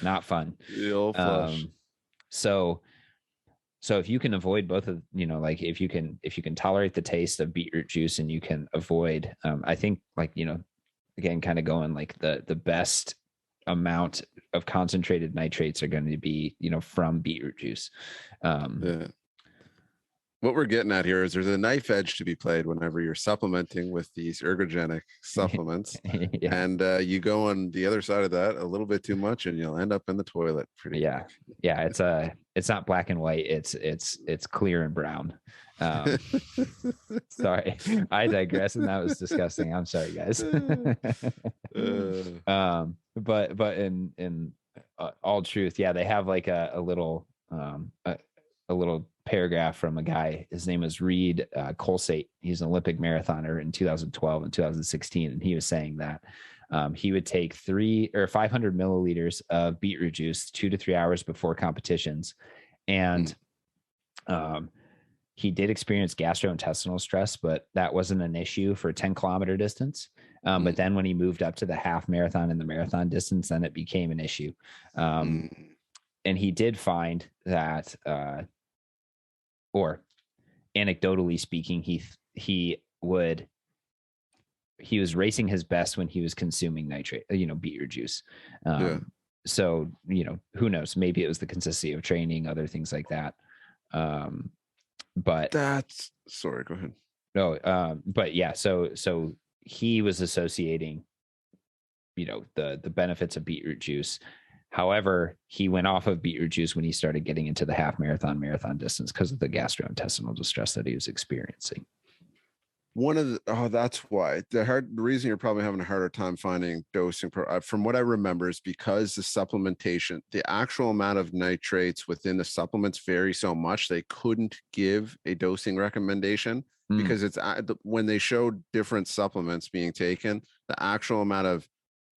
not fun. You'll flush. So if you can avoid both of, like if you can tolerate the taste of beetroot juice and you can avoid, I think, like, again, kind of going like the best amount of concentrated nitrates are going to be, from beetroot juice. Yeah. What we're getting at here is there's a knife edge to be played whenever you're supplementing with these ergogenic supplements. Yeah. And you go on the other side of that a little bit too much and you'll end up in the toilet pretty quick. Yeah, it's not black and white, it's clear and brown. Sorry, I digress, and that was disgusting. I'm sorry, guys. But in all truth, yeah, they have like a little paragraph from a guy. His name is Reed Colsate. He's an Olympic marathoner in 2012 and 2016, and he was saying that he would take 300 or 500 milliliters of beetroot juice 2 to 3 hours before competitions, and he did experience gastrointestinal stress, but that wasn't an issue for a 10-kilometer distance. But then when he moved up to the half marathon and the marathon distance, then it became an issue. And he did find that, or anecdotally speaking, he was racing his best when he was consuming nitrate, beetroot juice. So, who knows? Maybe it was the consistency of training, other things like that. But that's, sorry, go ahead. No, but yeah, so he was associating, the benefits of beetroot juice. However, he went off of beetroot juice when he started getting into the half marathon distance because of the gastrointestinal distress that he was experiencing. That's why the reason you're probably having a harder time finding dosing from what I remember is because the supplementation, the actual amount of nitrates within the supplements vary so much, they couldn't give a dosing recommendation because it's when they showed different supplements being taken, the actual amount of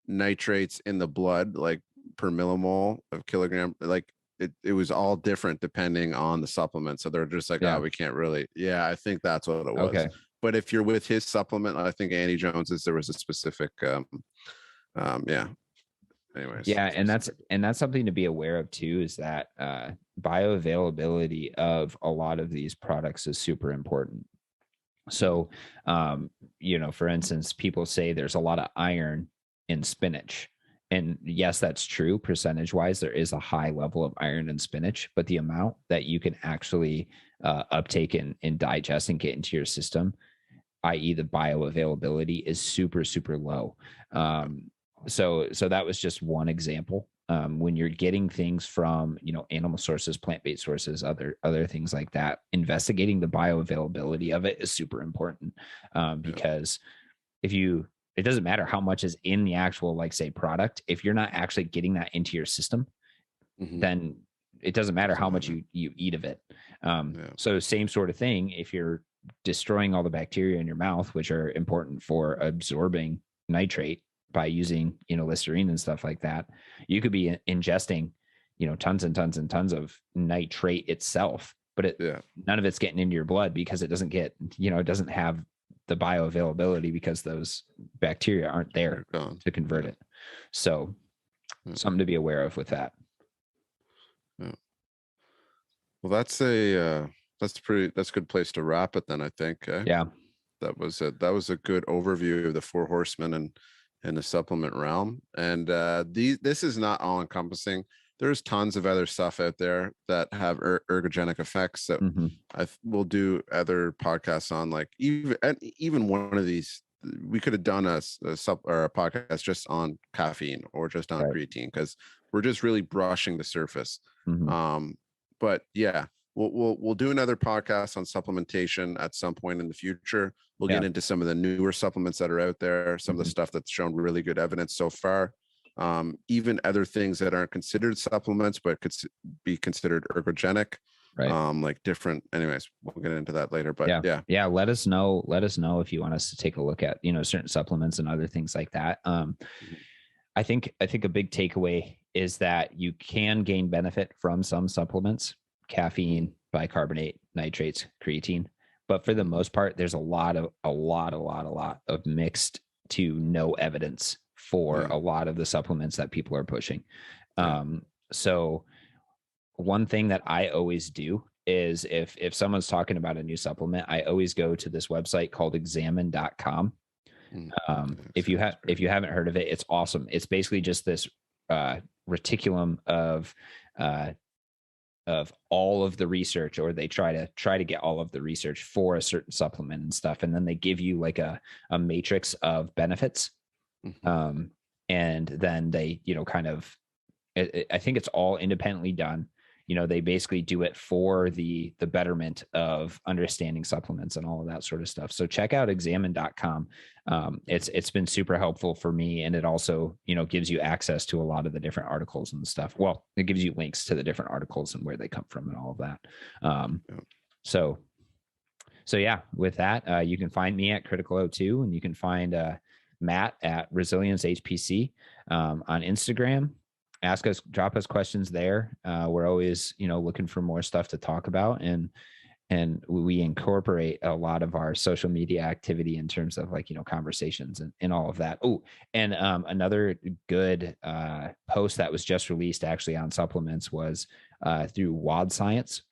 nitrates in the blood, like per millimole of kilogram, like it was all different depending on the supplement. So they're just like, we can't really. Yeah, I think that's what it was. Okay. But if you're with his supplement, I think Andy Jones's, there was a specific, anyways. Yeah. And that's something to be aware of too, is that bioavailability of a lot of these products is super important. So, for instance, people say there's a lot of iron in spinach. And yes, that's true. Percentage wise, there is a high level of iron in spinach, but the amount that you can actually uptake and digest and get into your system, i.e. the bioavailability, is super, super low. So that was just one example. When you're getting things from, animal sources, plant-based sources, other things like that, investigating the bioavailability of it is super important. Because it doesn't matter how much is in the actual, like, say, product. If you're not actually getting that into your system, then it doesn't matter how much you eat of it. So same sort of thing. If you're destroying all the bacteria in your mouth, which are important for absorbing nitrate by using, Listerine and stuff like that, you could be ingesting, tons and tons and tons of nitrate itself, but none of it's getting into your blood because it doesn't get, it doesn't have the bioavailability because those bacteria aren't there to convert it. So something to be aware of with that. Well, that's a good place to wrap it then, I think. Yeah. That was a good overview of the four horsemen and the supplement realm. And this is not all encompassing. There's tons of other stuff out there that have ergogenic effects that we'll do other podcasts on. Like even one of these, we could have done a podcast just on caffeine or just on creatine, because we're just really brushing the surface. But yeah, we'll do another podcast on supplementation at some point in the future. We'll get into some of the newer supplements that are out there, some of the stuff that's shown really good evidence so far. Even other things that aren't considered supplements but could be considered ergogenic, like different. Anyways, we'll get into that later. But yeah, let us know if you want us to take a look at certain supplements and other things like that. I think a big takeaway is that you can gain benefit from some supplements. caffeine, bicarbonate, nitrates, creatine. But for the most part, there's a lot of mixed to no evidence for a lot of the supplements that people are pushing. So one thing that I always do is if someone's talking about a new supplement, I always go to this website called examine.com. If you haven't heard of it, it's awesome. It's basically just this reticulum of all of the research, or they try to get all of the research for a certain supplement and stuff, and then they give you like a matrix of benefits. And then they, kind of, I think it's all independently done. They basically do it for the betterment of understanding supplements and all of that sort of stuff. So check out examine.com. It's been super helpful for me. And it also, gives you access to a lot of the different articles and stuff. Well, it gives you links to the different articles and where they come from and all of that. So yeah, with that, you can find me at Critical O2, and you can find Matt at Resilience HPC on Instagram. Drop us questions there. We're always, looking for more stuff to talk about, and we incorporate a lot of our social media activity in terms of like, conversations and all of that. Oh, and another good post that was just released actually on supplements was through WAD Science.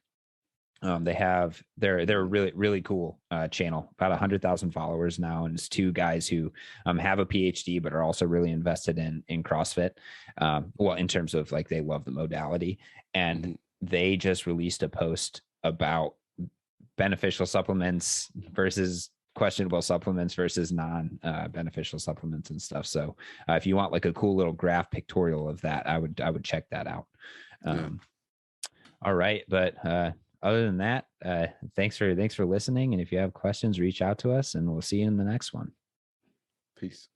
They're a really, really cool channel, about 100,000 followers now. And it's two guys who have a PhD, but are also really invested in CrossFit. Well, in terms of like, they love the modality, and they just released a post about beneficial supplements versus questionable supplements versus non-beneficial supplements and stuff. So if you want like a cool little graph pictorial of that, I would check that out. All right. But other than that, thanks for listening. And if you have questions, reach out to us, and we'll see you in the next one. Peace.